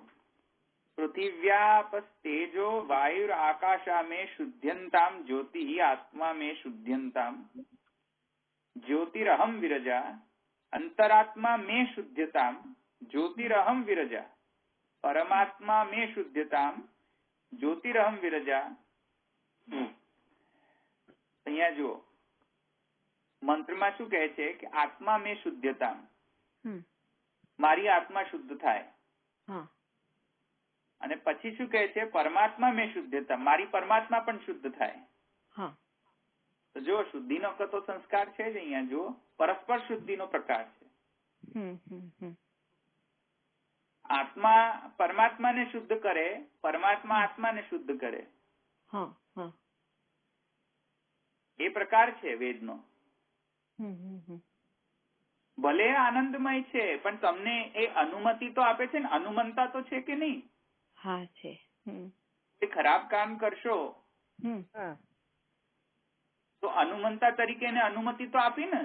પૃથિવ્યાપસ્તેજો વાયુર આકાશા મે શુદ્ધ્યંતામ જ્યોતિ આત્મા મે શુદ્ધ્યંતામ જ્યોતિરહમ વિરજા અંતરાત્મા મે શુદ્ધ્યતામ જ્યોતિરહમ વિરજા પરમાત્મા મે શુદ્ધ્યતામ જ્યોતિરહમ વિરજા. અહીંયા જુઓ, મંત્રમાં શું કહે છે કે આત્મા મે શુદ્ધ્યતામ, મારી આત્મા શુદ્ધ થાય. અને પછી શું કહે છે પરમાત્મા મે શુદ્ધતા, મારી પરમાત્મા પણ શુદ્ધ થાય. તો જો શુદ્ધિનો કતો સંસ્કાર છે જ અહીંયા. જુઓ, પરસ્પર શુદ્ધિનો પ્રકાર છે. આત્મા પરમાત્માને શુદ્ધ કરે, પરમાત્મા આત્માને શુદ્ધ કરે. એ પ્રકાર છે વેદનો. ભલે આનંદમય છે પણ તમને એ અનુમતિ તો આપે છે ને, અનુમંતા તો છે કે નહીં? હા છે. એ ખરાબ કામ કરશો તો અનુમંતા તરીકે એને અનુમતિ તો આપી ને.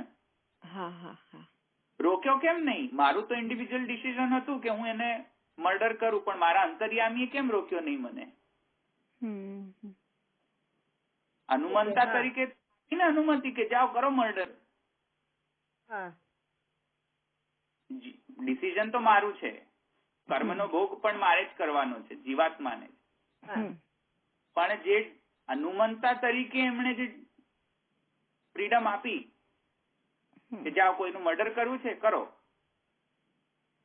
રોક્યો કેમ નહીં? મારું તો ઇન્ડિવિજ્યુઅલ ડિસિઝન હતું કે હું એને મર્ડર કરું, પણ મારા અંતર્યામીએ કેમ રોક્યો નહીં મને? અનુમંતા તરીકે અનુમતિ કે જાઓ કરો મર્ડર. ડિસિઝન તો મારું છે, કર્મનો ભોગ પણ મારે જ કરવાનો છે, જીવાત્માને. પણ જે અનુમંતા તરીકે એમણે જે ફ્રીડમ આપી કે જાઓ કોઈનું મર્ડર કરવું છે કરો,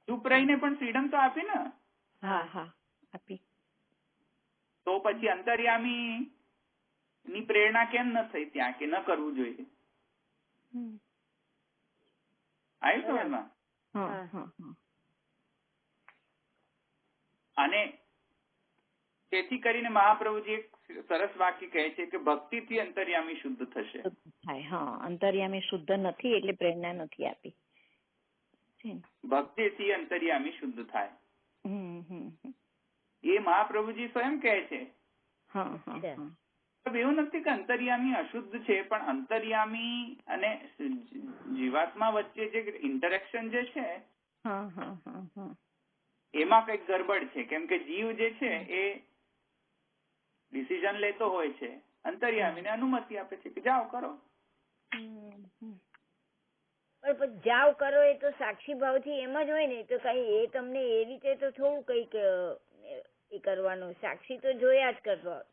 ચૂપ રહીને પણ ફ્રીડમ તો આપી ને. આપી. તો પછી અંતર્યામી ની પ્રેરણા કેમ ન થઈ ત્યાં કે ન કરવું જોઈએ? આવી સમજમાં? અને તેથી કરીને મહાપ્રભુજી એક સરસ વાક્ય કહે છે કે ભક્તિથી અંતર્યામી શુદ્ધ થશે. અંતર્યામી શુદ્ધ નથી એટલે પ્રેરણા નથી આપી. ભક્તિથી અંતર્યામી શુદ્ધ થાય એ મહાપ્રભુજી સ્વયં કહે છે. એવું નથી કે અંતર્યામી અશુદ્ધ છે, પણ અંતર્યામી અને જીવાત્મા વચ્ચે જે ઇન્ટરેક્શન જે છે એમાં કઈક ગડબડ છે. કેમ કે જીવ જે છે એ ડિસિઝન લેતો હોય છે, અંતર્યામીને અનુમતિ આપે છે કે જાઓ કરો. પણ જાઓ કરો એ તો સાક્ષી ભાવથી એમ જ હોય ને. તો કઈ એ તમને એ રીતે તો થોડું કઈક એ કરવાનું. સાક્ષી તો જોયા જ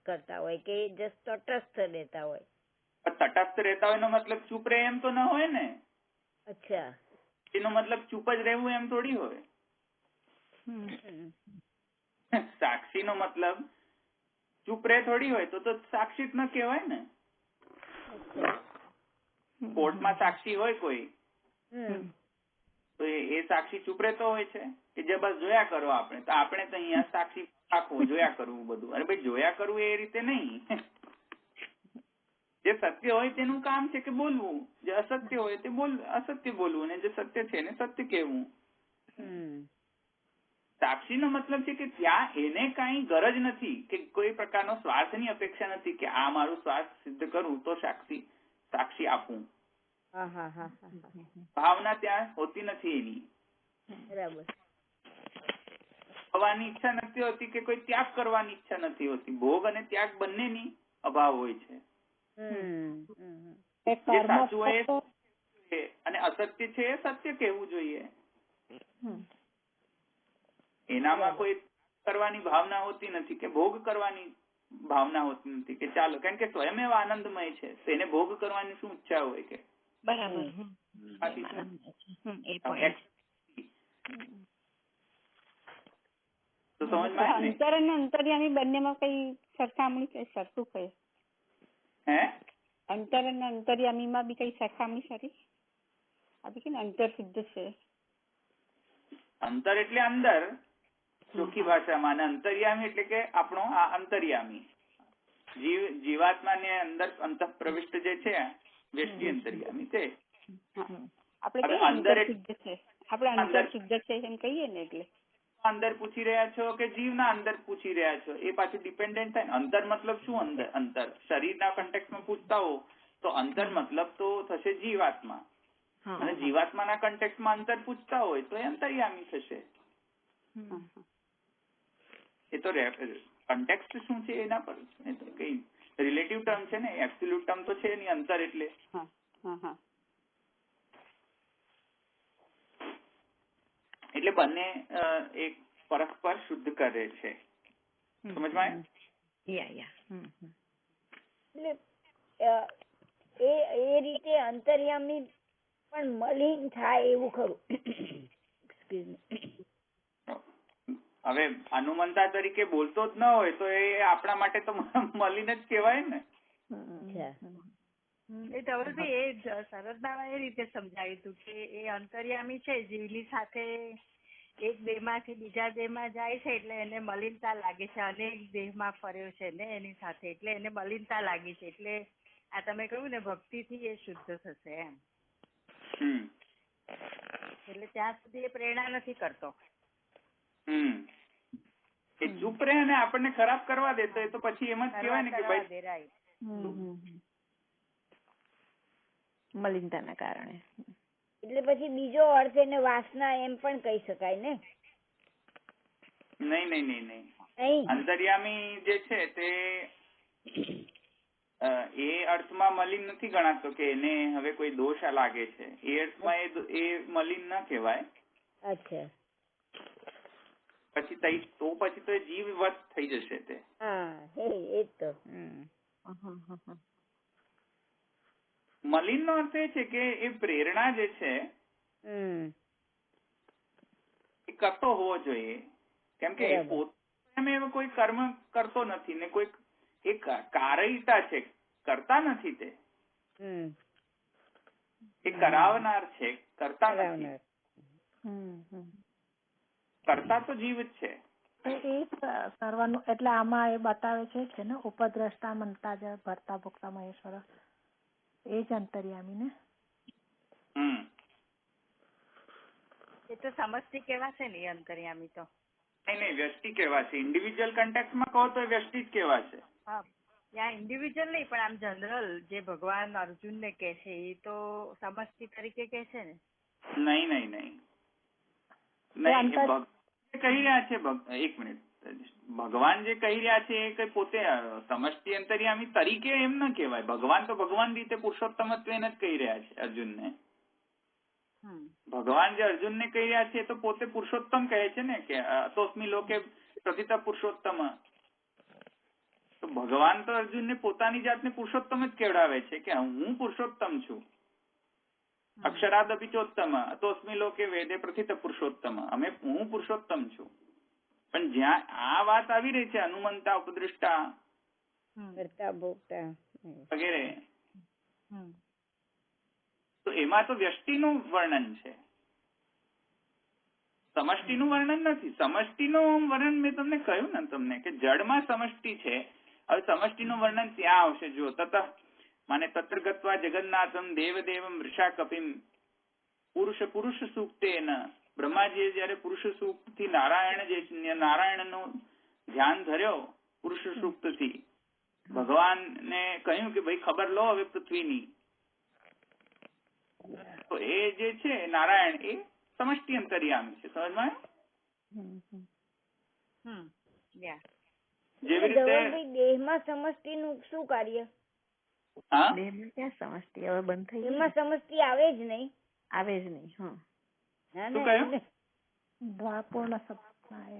કરતા હોય કે જસ્ટ તટસ્થ રહેતા હોય. તટસ્થ રહેતા હોય એનો મતલબ ચૂપ રહે એમ તો ન હોય ને. અચ્છા, એનો મતલબ ચૂપ જ રહેવું એમ થોડી હોય. સાક્ષી નો મતલબ ચૂપ રહે થોડી હોય. તો સાક્ષી ન કહેવાય ને. કોર્ટમાં સાક્ષી હોય કોઈ તો એ સાક્ષી ચૂપ રહેતો હોય છે કે જે બસ જોયા કરો આપણે તો અહીંયા સાક્ષી રાખવું, જોયા કરવું બધું. અરે ભાઈ, જોયા કરવું એ રીતે નહીં. જે સત્ય હોય તેનું કામ છે કે બોલવું, જે અસત્ય હોય તે અસત્ય બોલવું, અને જે સત્ય છે એને સત્ય કહેવું. સાક્ષી નો મતલબ છે કે ત્યાં એને કઈ ગરજ નથી કે કોઈ પ્રકારનો સ્વાર્થની અપેક્ષા નથી કે આ મારું સ્વાર્થ સિદ્ધ કરું તો સાક્ષી આપું. હા હા હા હા. ભાવના ત્યાં હોતી નથી એની. બરાબર. થવાની ઈચ્છા નથી હોતી કે કોઈ ત્યાગ કરવાની ઈચ્છા નથી હોતી. ભોગ અને ત્યાગ બંનેની અભાવ હોય છે. જે સાચું હોય એ અને અસત્ય છે એ સત્ય કહેવું જોઈએ. એનામાં કોઈ કરવાની ભાવના હોતી નથી કે ભોગ કરવાની ભાવના હોતી નથી કે ચાલો, કારણ કે સ્વયં એવા આનંદમય છે, તેને ભોગ કરવાની શું ઈચ્છા હોય કે બરાબર. તો સમજમાં આવે ને? અંતર અને અંતર્યામી બંનેમાં કઈ સરખામણી છે? સરખું કઈ હે? અંતર અને અંતર્યામીમાં બી કઈ સરખામણી ખરી? આ બી કે અંતર શુદ્ધ છે. અંતર એટલે અંદર, ચોખ્ખી ભાષામાં, અને અંતર્યામી એટલે કે આપણો આ અંતર્યામી જીવાત્માને અંદર અંતઃ પ્રવિષ્ટ જે છે વ્યષ્ટિ અંતર્યામી તે. આપણે અંદર શુદ્ધ છે, આપણે અંતર શુદ્ધ છે એમ કહીએ ને. એટલે અંદર પૂછી રહ્યા છો કે જીવના અંદર પૂછી રહ્યા છો, એ પાછું ડિપેન્ડન્ટ થાય. અંતર મતલબ શું? અંતર શરીરના કન્ટેક્સમાં પૂછતા હો તો અંતર મતલબ તો થશે જીવાત્મા, અને જીવાત્માના કન્ટેક્સમાં અંતર પૂછતા હોય તો એ અંતર્યામી થશે. એ તો કન્ટેક્સ્ટ શું છે એના પર કઈ રિલેટિવ ટર્મ છે ને, એબ્સોલ્યુટ ટર્મ તો છે નહીં અંતર એટલે. એટલે બંને એક પરસ્પર શુદ્ધ કરે છે. સમજમાં? એટલે એ રીતે અંતર્યામી પણ મલિન થાય એવું ખરું. હવે હનુમંતા તરીકે બોલતો જ ન હોય તો એ આપણા માટે તો મલિન જ કહેવાય ને. એ ધવલભાઈ એ શરદદાદા એ રીતે સમજાવ્યું હતું કે એ અંતર્યામી છે, જીવની સાથે એક દેહમાંથી બીજા દેહમાં જાય છે એટલે એને મલિનતા લાગે છે, અનેક દેહમાં ફર્યો છે ને એની સાથે, એટલે એને મલિનતા લાગી છે. એટલે આ તમે કહ્યું ને ભક્તિથી એ શુદ્ધ થશે એમ. એટલે ત્યાં સુધી એ પ્રેરણા નથી કરતો. એ ચૂપ રહે અને આપણને ખરાબ કરવા દે તો એ તો પછી એમ જ કહેવાય ને કે ભાઈ મલિનતાના કારણે. એટલે પછી બીજો અર્થ એને વાસના એમ પણ કહી શકાય ને? નહીં. અંતર્યામી જે છે તે એ અર્થમાં મલિન નથી ગણાતો કે એને હવે કોઈ દોષ લાગે છે. એ અર્થમાં એ મલિન ના કહેવાય. અચ્છા. પછી તો એ જીવવત થઈ જશે તે. એ તો મલિન નો અર્થ એ છે કે એ પ્રેરણા જે છે એ કરતો હોવો જોઈએ, કેમ કે પોતે કોઈ કર્મ કરતો નથી ને કોઈ એક કારયિતા છે, કરતા નથી તે. એ કરાવનાર છે, કરતા નથી. કરતા તો જીવ જ છે. એ સર્વનું એટલે આમાં એ બતાવે છે કે ને ઉપદ્રષ્ટા મનતા જ ભરતા ભોગતા મહેશ્વર, એ જ અંતર્યામી ને. એ તો સમષ્ટિ કહેવાશે ને એ અંતર્યામી તો. નહીં, વ્યષ્ટિ કહેવાશે. ઇન્ડિવિજ્યુઅલ કન્ટેક્ટમાં કહો તો વ્યષ્ટિ જ કહેવાશે. હા, ત્યાં ઇન્ડિવિજ્યુઅલ નહીં, પણ આમ જનરલ જે ભગવાન અર્જુનને કહે છે એ તો સમષ્ટિ તરીકે કહે છે ને. નહીં. કહી રહ્યા છે એક મિનિટ, ભગવાન જે કહી રહ્યા છે એ કઈ પોતે સમષ્ટિ અંતર્યામી તરીકે એમ ન કહેવાય. ભગવાન તો ભગવાન રીતે પુરુષોત્તમત્વ એને જ કહી રહ્યા છે અર્જુનને. ભગવાન જે અર્જુનને કહી રહ્યા છે તો પોતે પુરુષોત્તમ કહે છે ને કે અતોસ્મિ લોકે પ્રથિત પુરુષોત્તમ. તો ભગવાન તો અર્જુનને પોતાની જાતને પુરુષોત્તમ જ કહેવડાવે છે કે હું પુરુષોત્તમ છું. અક્ષરાદપી ચોત્તમ અતોસ્મિ લોકે વેદે પ્રથિત પુરુષોત્તમ. હું પુરુષોત્તમ છું. પણ જ્યાં આ વાત આવી રહી છે હનુમંતા, ઉપદ્રષ્ટા વગેરે, તો એમાં તો વ્યષ્ટિનું વર્ણન છે, સમષ્ટિનું વર્ણન નથી. સમષ્ટિનું વર્ણન મેં તમને કહ્યું ને તમને કે જડમાં સમષ્ટિ છે. હવે સમષ્ટિનું વર્ણન ત્યાં આવશે. જો તત માને તત્ર ગત્વા જગન્નાથમ દેવદેવમ વૃષા કપિમ પુરુષ સૂક્તેન. બ્રહ્માજીએ જયારે પુરુષ સૂક્ત થી નારાયણનું ધ્યાન ધર્યો, પુરુષ સૂક્ત થી ભગવાનને કહ્યું કે ભાઈ ખબર લો હવે પૃથ્વીની. તો એ જે છે નારાયણ એ સમષ્ટિ અંતર્યામી છે. સમજમાં યા જેવી રીતે ધવલભાઈ, દેહમાં સમષ્ટિનું શું કાર્ય? હા દેહમાં ક્યાં સમષ્ટિ હવે બંધ થઈ ગઈ? એમાં સમષ્ટિ આવે જ નહીં. આવે જ નહીં. હા ના, શું ના, કહ્યું? એટલે દ્વાપૂર્ણ સપના એ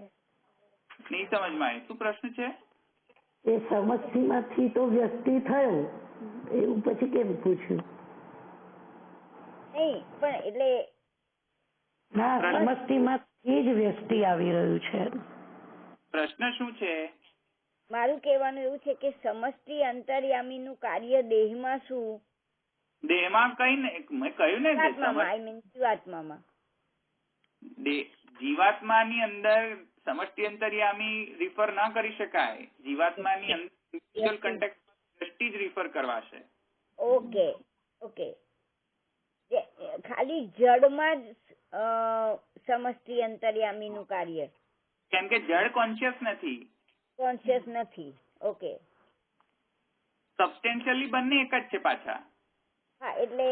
નહીં સમજમાં આવી. શું પ્રશ્ન છે? એ સમષ્ટિમાંથી તો વ્યક્તિ થયો એવું પછી કેમ પૂછ્યું? નહીં, પણ એટલે ના, સમષ્ટિમાંથી જ વ્યક્તિ આવી રહ્યું છે. પ્રશ્ન શું છે? મારું કહેવાનું એવું છે કે સમષ્ટિ અંતર્યામીનું કાર્ય દેહમાં શું? દેહમાં કઈ નહીં, મેં કહ્યું ને કે જીવાત્મામાં, આઈ મીન જીવાત્મામાં. જીવાત્માની અંદર સમષ્ટિ અંતર્યામી રિફર ના કરી શકાય. જીવાત્માની અંદર ઇન્ડિવિડ્યુઅલ કન્ટેક્ટ દ્રષ્ટિ જ રિફર કરવાશે. Okay, okay. ખાલી જડમાં જ સમષ્ટિ અંતર્યામીનું કાર્ય, કેમ કે જડ કોન્શિયસ નથી, કોન્શિયસ નથી. ઓકે, સબસ્ટેન્શિયલી બંને એક જ છે પાછા. હા, એટલે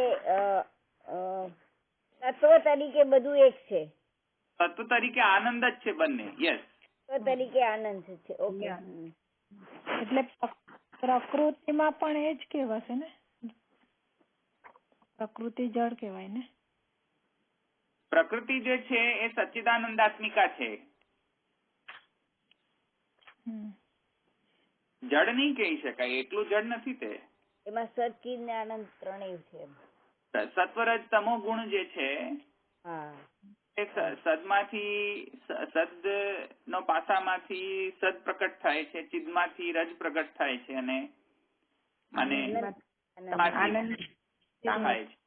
તત્વ તરીકે બધું એક છે. તત્વ તરીકે આનંદ જ છે બંને. યસ, તત્વ તરીકે આનંદ છે. ઓકે. એટલે પ્રકૃતિમાં પણ એ જ કહેવાશે ને? પ્રકૃતિ જળ કહેવાય ને? પ્રકૃતિ જે છે એ સચ્ચિદાનંદાત્મિકા છે. જડ નહીં કહી શકાય, એટલું જડ નથી તે. એમાં સચ્ચિદ ને આનંદ ત્રણેય છે. સત્વરજ તમો ગુણ જે છે હા, એ સદમાંથી સદ નો પાસામાંથી સદ પ્રકટ થાય છે, ચિદમાંથી રજ પ્રકટ થાય છે અને થાય છે.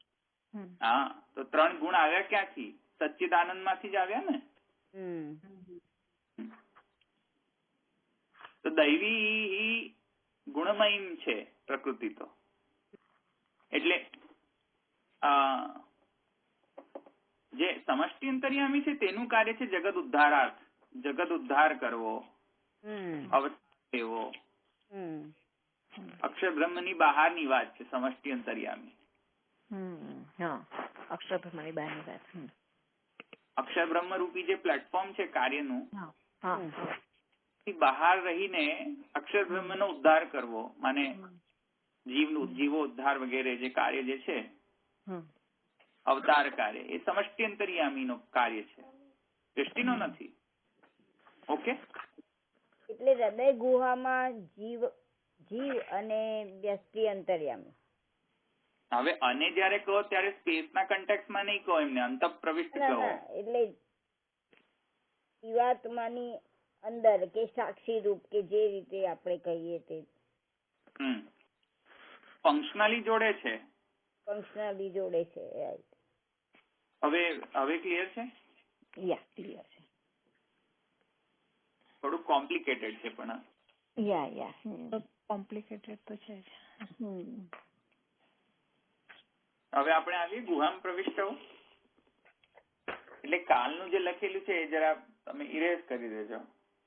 હા, તો 3 ગુણ આવ્યા ક્યાંથી? સચ્ચિદાનંદ માંથી જ આવ્યા ને. તો દૈવી ગુણમય છે પ્રકૃતિ તો. એટલે જે સમષ્ટિ અંતર્યામી છે તેનું કાર્ય છે જગત ઉદ્ધારાર્થ, જગત ઉદ્ધાર કરવો, અવતાર લેવો. અક્ષર બ્રહ્મની બહારની વાત છે સમષ્ટિ અંતર્યામી. અક્ષર બ્રહ્મની બહારની વાત. અક્ષર બ્રહ્મ રૂપી જે પ્લેટફોર્મ છે કાર્યનું, બહાર રહીને અક્ષર બ્રહ્મનો ઉદ્ધાર કરવો, માને જીવો ઉદ્ધાર વગેરે જે કાર્ય જે છે અવતાર કાર્ય, એ સમષ્ટિ અંતર્યામીનો કાર્ય છે, સૃષ્ટિનો નથી. ઓકે, એટલે હૃદય ગુહામાં જીવ અને વ્યષ્ટિ અંતર્યામી. હવે અને જયારે કહો ત્યારે સ્પેસના કન્ટેક્સમાં નહીં કહો, એમને અંત પ્રવિષ્ટ કહો. એટલે જીવાત્માની અંદર કે સાક્ષી રૂપ કે જે રીતે આપણે કહીએ તે ફંક્શનલી જોડે છે, ફંક્શનલી જોડે છે. હવે ક્લિયર છે? યા ક્લિયર છે. થોડું કોમ્પ્લિકેટેડ છે પણ યા કોમ્પ્લિકેટેડ તો છે જ. હવે આપણે આવીએ ગુહામ પ્રવિષ્ટ. એટલે કાલનું જે લખેલું છે એ જરા તમે ઇરેઝ કરી દેજો.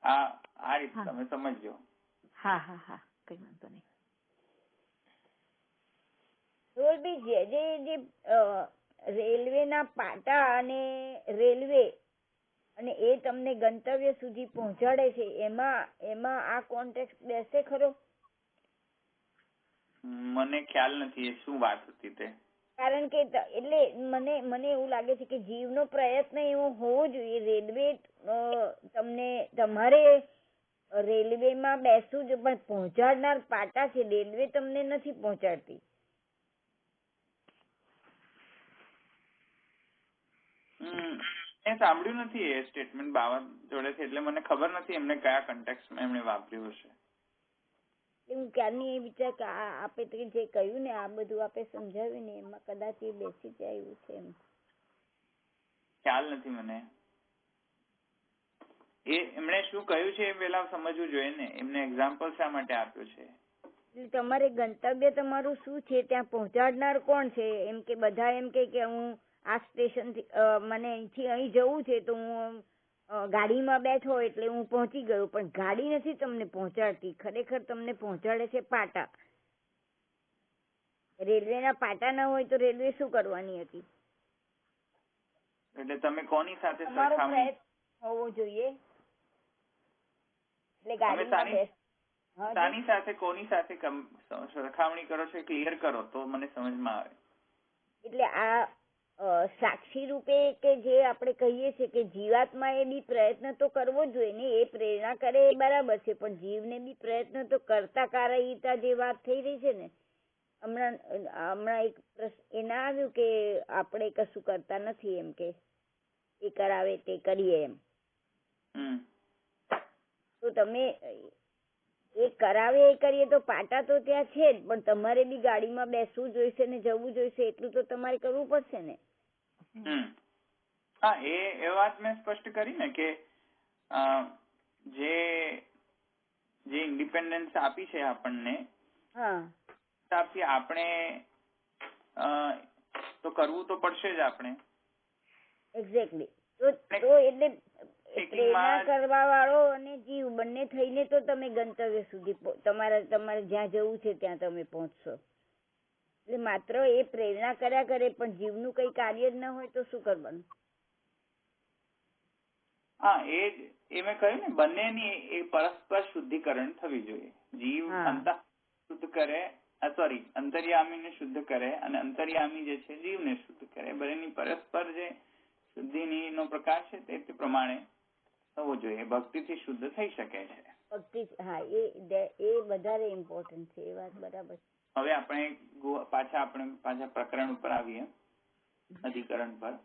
આ રીતે તમે સમજજો. હા કઈ વાંધો નહીં. જે રેલવેના પાટા અને રેલવે અને એ તમને ગંતવ્ય સુધી પહોંચાડે છે, એમાં આ કોન્ટેક્ટ બેસે ખરો? મને ખ્યાલ નથી એ શું વાત હતી તે. કારણ કે એટલે મને એવું લાગે છે કે જીવનો પ્રયત્ન એવો હોવો જોઈએ. રેલવે તમારે રેલવેમાં બેસવું જ, પણ પહોંચાડનાર પાટા છે, રેલવે તમને નથી પહોંચાડતી. મેં સાંભળ્યું નથી એ સ્ટેટમેન્ટ બાવા જોડેથી, એટલે મને ખબર નથી એમને કયા કન્ટેક્સ્ટમાં એમણે વાપર્યું હશે. હું ક્યારની એ વિચાર કે આપે જે કહ્યું ને આ બધું આપે સમજાવ્યું ને એમાં કદાચ એ બેસી જાય એવું છે. એમ ખ્યાલ નથી મને. એ એમણે શું કહ્યું છે એ પેલા સમજવું જોઈએ ને. એમને એક્ઝામ્પલ શા માટે આપ્યો છે? તમારે ગંતવ્ય તમારું શું છે, ત્યાં પહોંચાડનાર કોણ છે? એમ કે બધા એમ કે હું આ સ્ટેશન થી મને અહીંથી અહીં જવું છે તો હું ગાડીમાં બેઠો એટલે હું પહોંચી ગયો, પણ ગાડી નથી તમને પહોંચાડતી. ખરેખર તમને પહોંચાડે છે પાટા. રેલવેના પાટા ના હોય તો રેલવે શું કરવાની હતી? એટલે તમે કોની સાથે તમારો સરખામણી પ્રયત્ન હોવો જોઈએ. એટલે તમે ગાડીમાં બેસ હા જી. શાની સાથે કોની સાથે સરખામણી કરો છો ક્લિયર કરો તો મને સમજમાં આવે. એટલે આ સાક્ષી રૂપે કે જે આપણે કહીએ છીએ કે જીવાત્મા એ બી પ્રયત્ન તો કરવો જ જોઈએ ને, એ પ્રેરણા કરે એ બરાબર છે, પણ જીવને બી પ્રયત્ન તો કરતા કારયિતા જે વાત થઈ રહી છે ને, હમણાં એક એ ના આવ્યું કે આપણે કશું કરતા નથી એમ, કે એ કરાવે તે કરીએ એમ. તો તમે એ કરાવે એ કરીએ તો પાટા તો ત્યાં છે જ, પણ તમારે બી ગાડીમાં બેસવું જોઈશે ને જવું જોઈશે, એટલું તો તમારે કરવું પડશે ને. હા, એ વાત મેં સ્પષ્ટ કરી ને કે જે ઇન્ડિપેન્ડન્સ આપી છે આપણને, હિસાબથી આપણે તો કરવું તો પડશે જ આપણે. એક્ઝેક્ટલી. તો એટલે પ્રેરણા કરવા વાળો અને જીવ બંને થઈને તો તમે ગંતવ્ય સુધી તમારે જ્યાં જવું છે ત્યાં તમે પહોંચશો. એટલે માત્ર એ પ્રેરણા કર્યા કરે પણ જીવનું કઈ કાર્ય જ ન હોય તો શું કરવાનું? હા, એ મેં કહ્યું ને, બંનેની એ પરસ્પર શુદ્ધિકરણ થવી જોઈએ. જીવ શુદ્ધ કરે, અંતર્યામીને શુદ્ધ કરે અને અંતર્યામી જે છે જીવને શુદ્ધ કરે. બંનેની પરસ્પર જે શુદ્ધિનો પ્રકાર છે તે પ્રમાણે થવો જોઈએ. ભક્તિથી શુદ્ધ થઈ શકે છે. ભક્તિ, હા, એ વધારે ઇમ્પોર્ટન્ટ છે. એ વાત બરાબર. હવે આપણે પાછા પ્રકરણ ઉપર આવીએ, અધિકરણ પર.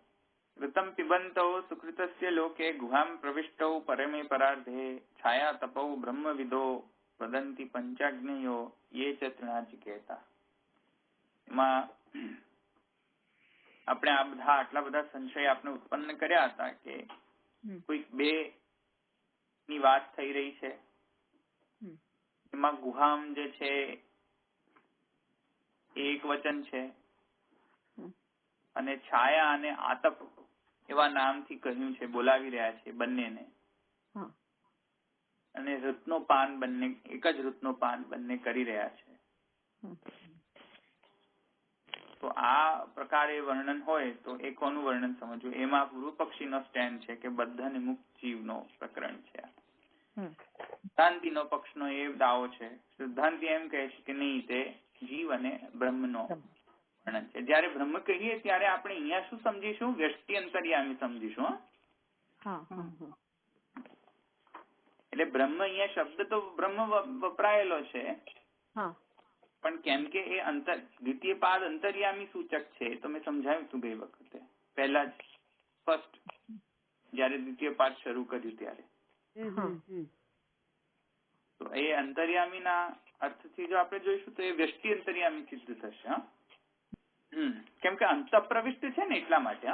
ऋतं पिबन्तौ सुकृतस्य लोके गुहां प्रविष्टौ परमे परार्धे छाया तपौ ब्रह्मविदो वदन्ति पंचाग्नयो ये च तृणाचिकेता. એમાં આપણે આટલા બધા સંશય આપણે ઉત્પન્ન કર્યા હતા કે કોઈક બે ની વાત થઈ રહી છે. એમાં ગુહામ જે છે એક વચન છે અને છાયા અને આતપ એવા નામથી કહ્યું છે, બોલાવી રહ્યા છે બંનેને. અને ઋતનો પાન બંને, એક જ ઋતનો પાન બંને કરી રહ્યા છે. તો આ પ્રકારે વર્ણન હોય તો એ કોનું વર્ણન સમજવું? એમાં પૂર્વ પક્ષીનો સ્ટેન્ડ છે કે બદ્ધ અને મુક્ત જીવનો પ્રકરણ છે. સિદ્ધાંતિનો પક્ષનો એ દાવો છે. સિદ્ધાંતિ એમ કહે છે કે નહીં, તે જીવ અને બ્રહ્મનો વર્ણન છે. જયારે બ્રહ્મ કહીએ ત્યારે આપણે અહીંયા શું સમજીશું? વ્યષ્ટિ અંતર્યામી સમજીશું. એટલે બ્રહ્મ, અહીંયા શબ્દ તો બ્રહ્મ વપરાયેલો છે, પણ કેમ કે એ દ્વિતીય પાદ અંતર્યામી સૂચક છે તો મેં સમજાવ્યું હતું ગઈ વખતે, પહેલા જ ફર્સ્ટ જયારે દ્વિતીય પાદ શરૂ કર્યું ત્યારે. તો એ અંતર્યામીના અર્થથી જો આપણે જોઈશું તો એ વ્યષ્ટિ અંતર્યામી સિદ્ધ થશે. કેમ કે અંતઃપ્રવિષ્ટ છે ને એટલા માટે.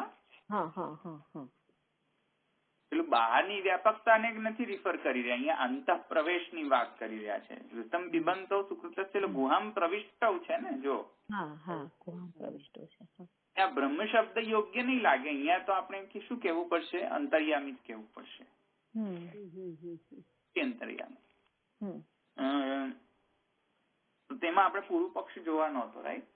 પેલું બહારની વ્યાપકતાને નથી રિફર કરી રહ્યા, અહીંયા અંતઃપ્રવેશની વાત કરી રહ્યા છે. ઋતમ પિબંતો સુકૃતસ્ય ગુહામ પ્રવિષ્ટૌ છે ને, જો ત્યાં બ્રહ્મ શબ્દ યોગ્ય નહીં લાગે. અહીંયા તો આપણે શું કેવું પડશે? અંતર્યામી જ કેવું પડશે. અંતર્યામી. તેમાં આપણે પૂર્વ પક્ષ જોવાનો હતો, રાઈટ?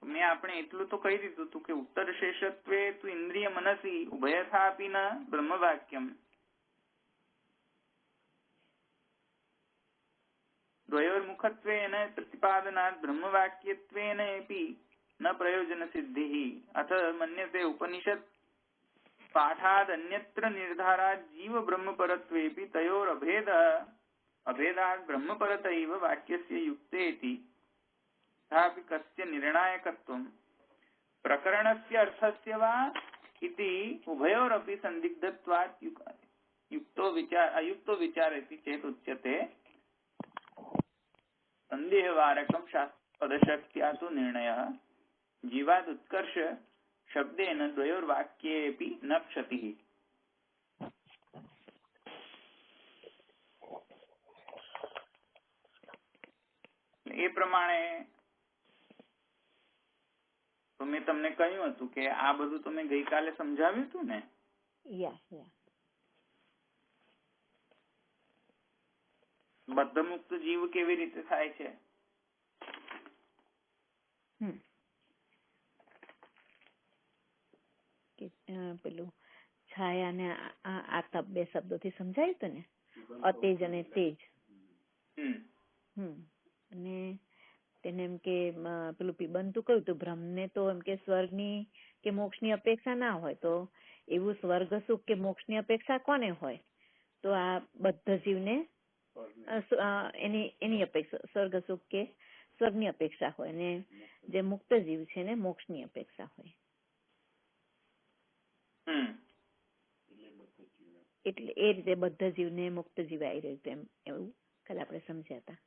મેં આપણે એટલું તો કહી દીધું હતું કે ઉત્તર શેષત્વે તું ઇન્દ્રિય મનસી ઉભયથાપી ન બ્રહ્મવાક્યમ દ્વયોર્મુખત્વેન પ્રતિપાદનાત બ્રહ્મવાક્યત્વેન એપી ન પ્રયોજન સિદ્ધિ અથ મન્યતે ઉપનિષદ પાઠાદન્યત્ર નિર્ધારાત જીવ બ્રહ્મપરત્વેપી તયોર અભેદાત બ્રહ્મપરતૈવ વાક્યસ્ય યુક્તેતિ કસ્ય નિર્ણાયકત્વમ પ્રકરણસ્ય અર્થસ્ય વા ઇતિ ઉભયોરપી સંદિગ્ધત્વાત અયુક્તો વિચારેતિ ચેત ઉચ્યતે સંદેહવારકમ શાસ્ત્રપદશક્ત્યા તુ નિર્ણયઃ જીવાદ ઉત્કર્ષ શબ્દેન દ્વયોર્વાક્યેપી ન ક્ષતિઃ. એ પ્રમાણે તો મેં તમને કહ્યું હતું કે આ બધું તો મેં ગઈકાલે સમજાવ્યું હતું ને. બદ્ધ મુક્ત જીવ કેવી રીતે થાય છે? કે પેલું છાયા અને આતપ 2 શબ્દોથી સમજાયું હતું ને, અતેજ અને તેજ. અને તેને એમ કે પેલું પીબંતું કહ્યું હતું, બ્રહ્મને તો એમ કે સ્વર્ગની કે મોક્ષની અપેક્ષા ના હોય, તો એવું સ્વર્ગ સુખ કે મોક્ષની અપેક્ષા કોને હોય? તો આ બધા જીવને એની અપેક્ષા સ્વર્ગ સુખ કે સ્વર્ગની અપેક્ષા હોય, અને જે મુક્ત જીવ છે ને મોક્ષની અપેક્ષા હોય. એટલે એ રીતે બધા જીવને મુક્ત જીવ આવી રહ્યું હતું, એવું કાલે આપણે સમજ્યા હતા.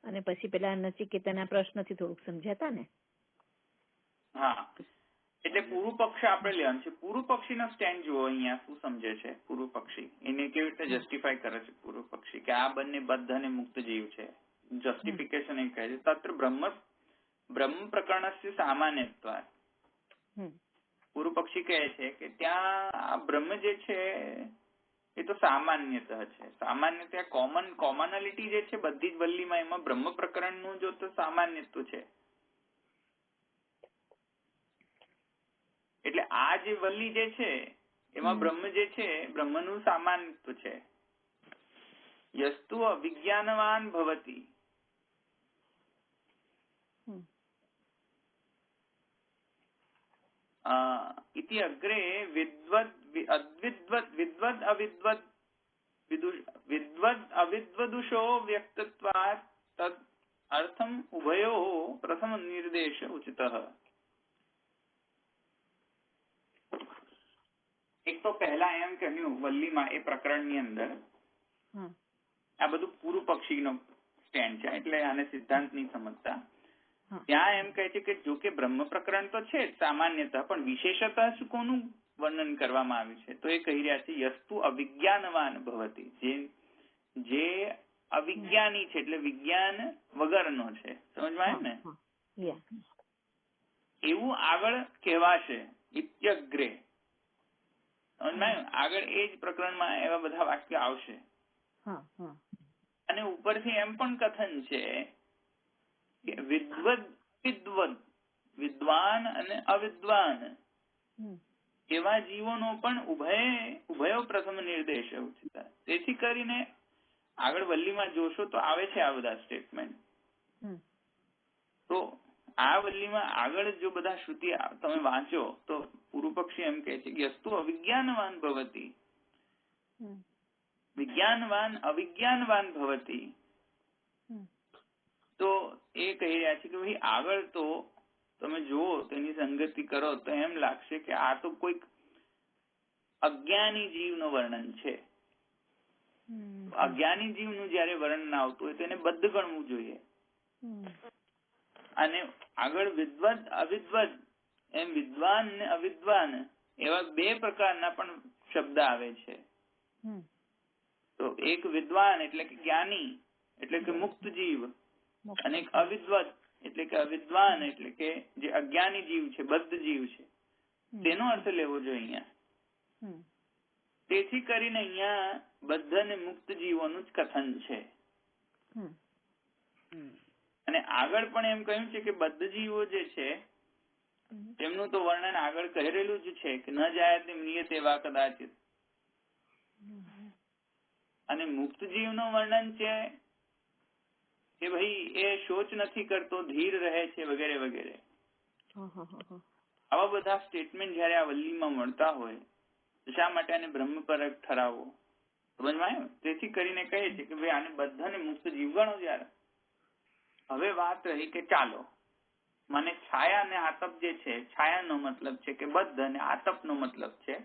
અને પછી પેલા નચિકેતાના પ્રશ્નથી થોડુંક સમજ્યા હતા ને. હા, એટલે પૂર્વ પક્ષ આપણે લેવાનું છે. પૂર્વ પક્ષીનો સ્ટેન્ડ જુઓ, અહીંયા શું સમજે છે પૂર્વ પક્ષી, એને કેવી રીતે જસ્ટિફાય કરે છે પૂર્વ પક્ષી કે આ બંને બદ્ધ અને મુક્ત જીવ છે. જસ્ટિફિકેશન એ કહે છે તત્ર બ્રહ્મ પ્રકરણસ્ય સામાન્યત્વાत्. પૂર્વ પક્ષી કહે છે કે ત્યાં આ બ્રહ્મ જે છે એ તો સામાન્યતઃ છે. સામાન્ય કોમનાલિટી જે છે બધી જ વલ્લીમાં, એમાં બ્રહ્મ પ્રકરણનું જો તો સામાન્યત્વ છે. એટલે આ જે વલ્લી જે છે એમાં બ્રહ્મ જે છે બ્રહ્મનું સામાન્યત્વ છે. યસ્તુ અવિજ્ઞાનવાન ભવતિ. इति अग्रे विद्वद् अविद्वदुषो व्यक्तत्वात् तद अर्थम उभयोः प्रथम निर्देश उचितः. એક તો પહેલા એમ કહ્યું વલ્લીમાં એ પ્રકરણની અંદર આ બધું પૂર્વ પક્ષીનો સ્ટેન્ડ છે, એટલે આને સિદ્ધાંત નહીં સમજતા. ત્યાં એમ કહે છે કે જો કે બ્રહ્મ પ્રકરણ તો છે સામાન્યતઃ, પણ વિશેષતઃ શું કોનું વર્ણન કરવામાં આવ્યું છે? તો એ કહી રહ્યા છે યસ્તુ અવિજ્ઞાનવાન ભવતિ. જે અવિજ્ઞાની છે એટલે વિજ્ઞાન વગરનો છે, સમજમાં ને? એવું આગળ કહેવાશે ઇત્યગ્રે. સમજમાં? આગળ એ જ પ્રકરણમાં એવા બધા વાક્ય આવશે. અને ઉપરથી એમ પણ કથન છે વિદ્વાન અને અવિદ્વાન એવા જીવોનો પણ ઉભયો પ્રથમ નિર્દેશ ઉચિત. તેથી કરીને આગળ વલ્લીમાં જોશો તો આવે છે આ બધા સ્ટેટમેન્ટ. તો આ વલ્લીમાં આગળ જો બધા શ્રુતિ તમે વાંચો તો પૂર્વ પક્ષી એમ કહે છે કે યસ્તુ અવિજ્ઞાનવાન ભવતિ, વિજ્ઞાનવાન અવિજ્ઞાનવાન ભવતિ. તો એ કહી રહ્યા છે કે ભાઈ આગળ તો તમે જુઓ તેની સંગતિ કરો તો એમ લાગશે કે આ તો કોઈક અજ્ઞાની જીવનું વર્ણન છે. અજ્ઞાની જીવનું જયારે વર્ણન આવતું હોય તો એને બદ્ધ ગણવું જોઈએ. અને આગળ વિદ્વદ અવિદ્વદ એમ વિદ્વાન ને અવિદ્વાન એવા 2 પ્રકારના પણ શબ્દ આવે છે. તો એક વિદ્વાન એટલે કે જ્ઞાની એટલે કે મુક્ત જીવ, અને એક અવિદ્વત એટલે કે અવિદ્વાન એટલે કે જે અજ્ઞાની જીવ છે, બદ્ધ જીવ છે, તેનો અર્થ લેવો જોઈએ અહીંયા. તેથી કરીને અહીંયા બદ્ધ અને મુક્ત જીવોનું જ કથન છે. અને આગળ પણ એમ કહ્યું છે કે બદ્ધ જીવો જે છે તેમનું તો વર્ણન આગળ કહેલું જ છે કે ન જાયતે મ્રિયતે વા કદાચિત. અને મુક્ત જીવનું વર્ણન છે કે ભાઈ એ શોચ નથી કરતો, ધીર રહે છે, વગેરે વગેરે. આવા બધા સ્ટેટમેન્ટ જયારે આ વલ્લીમાં મળતા હોય તો શા માટે આને બ્રહ્મપરક ઠરાવો? સમજમાં આવ્યું? તેથી કરીને કહે છે કે ભાઈ આને બધાને મુક્ત જીવ ગણો. જયારે હવે વાત રહી કે ચાલો મને છાયા અને આતપ જે છે, છાયાનો મતલબ છે કે બદ્ધ અને આતપનો મતલબ છે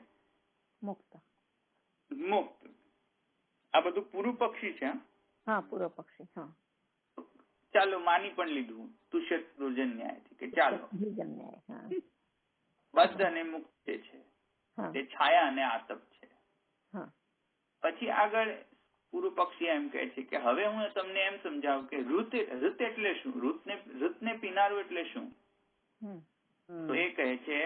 મુક્ત. આ બધું પૂર્વ પક્ષી છે. પૂર્વ પક્ષી. ચાલો માની પણ લીધું તુષ્યત દુર્જન ન્યાયથી કે ચાલો બદ્ધ અને મુક્ત છે તે છાયા અને આતપ છે. પછી આગળ પૂર્વ પક્ષી એમ કહે છે કે હવે હું તમને એમ સમજાવું કે ઋત એટલે શું, ઋતને પીનારું એટલે શું? તો એ કહે છે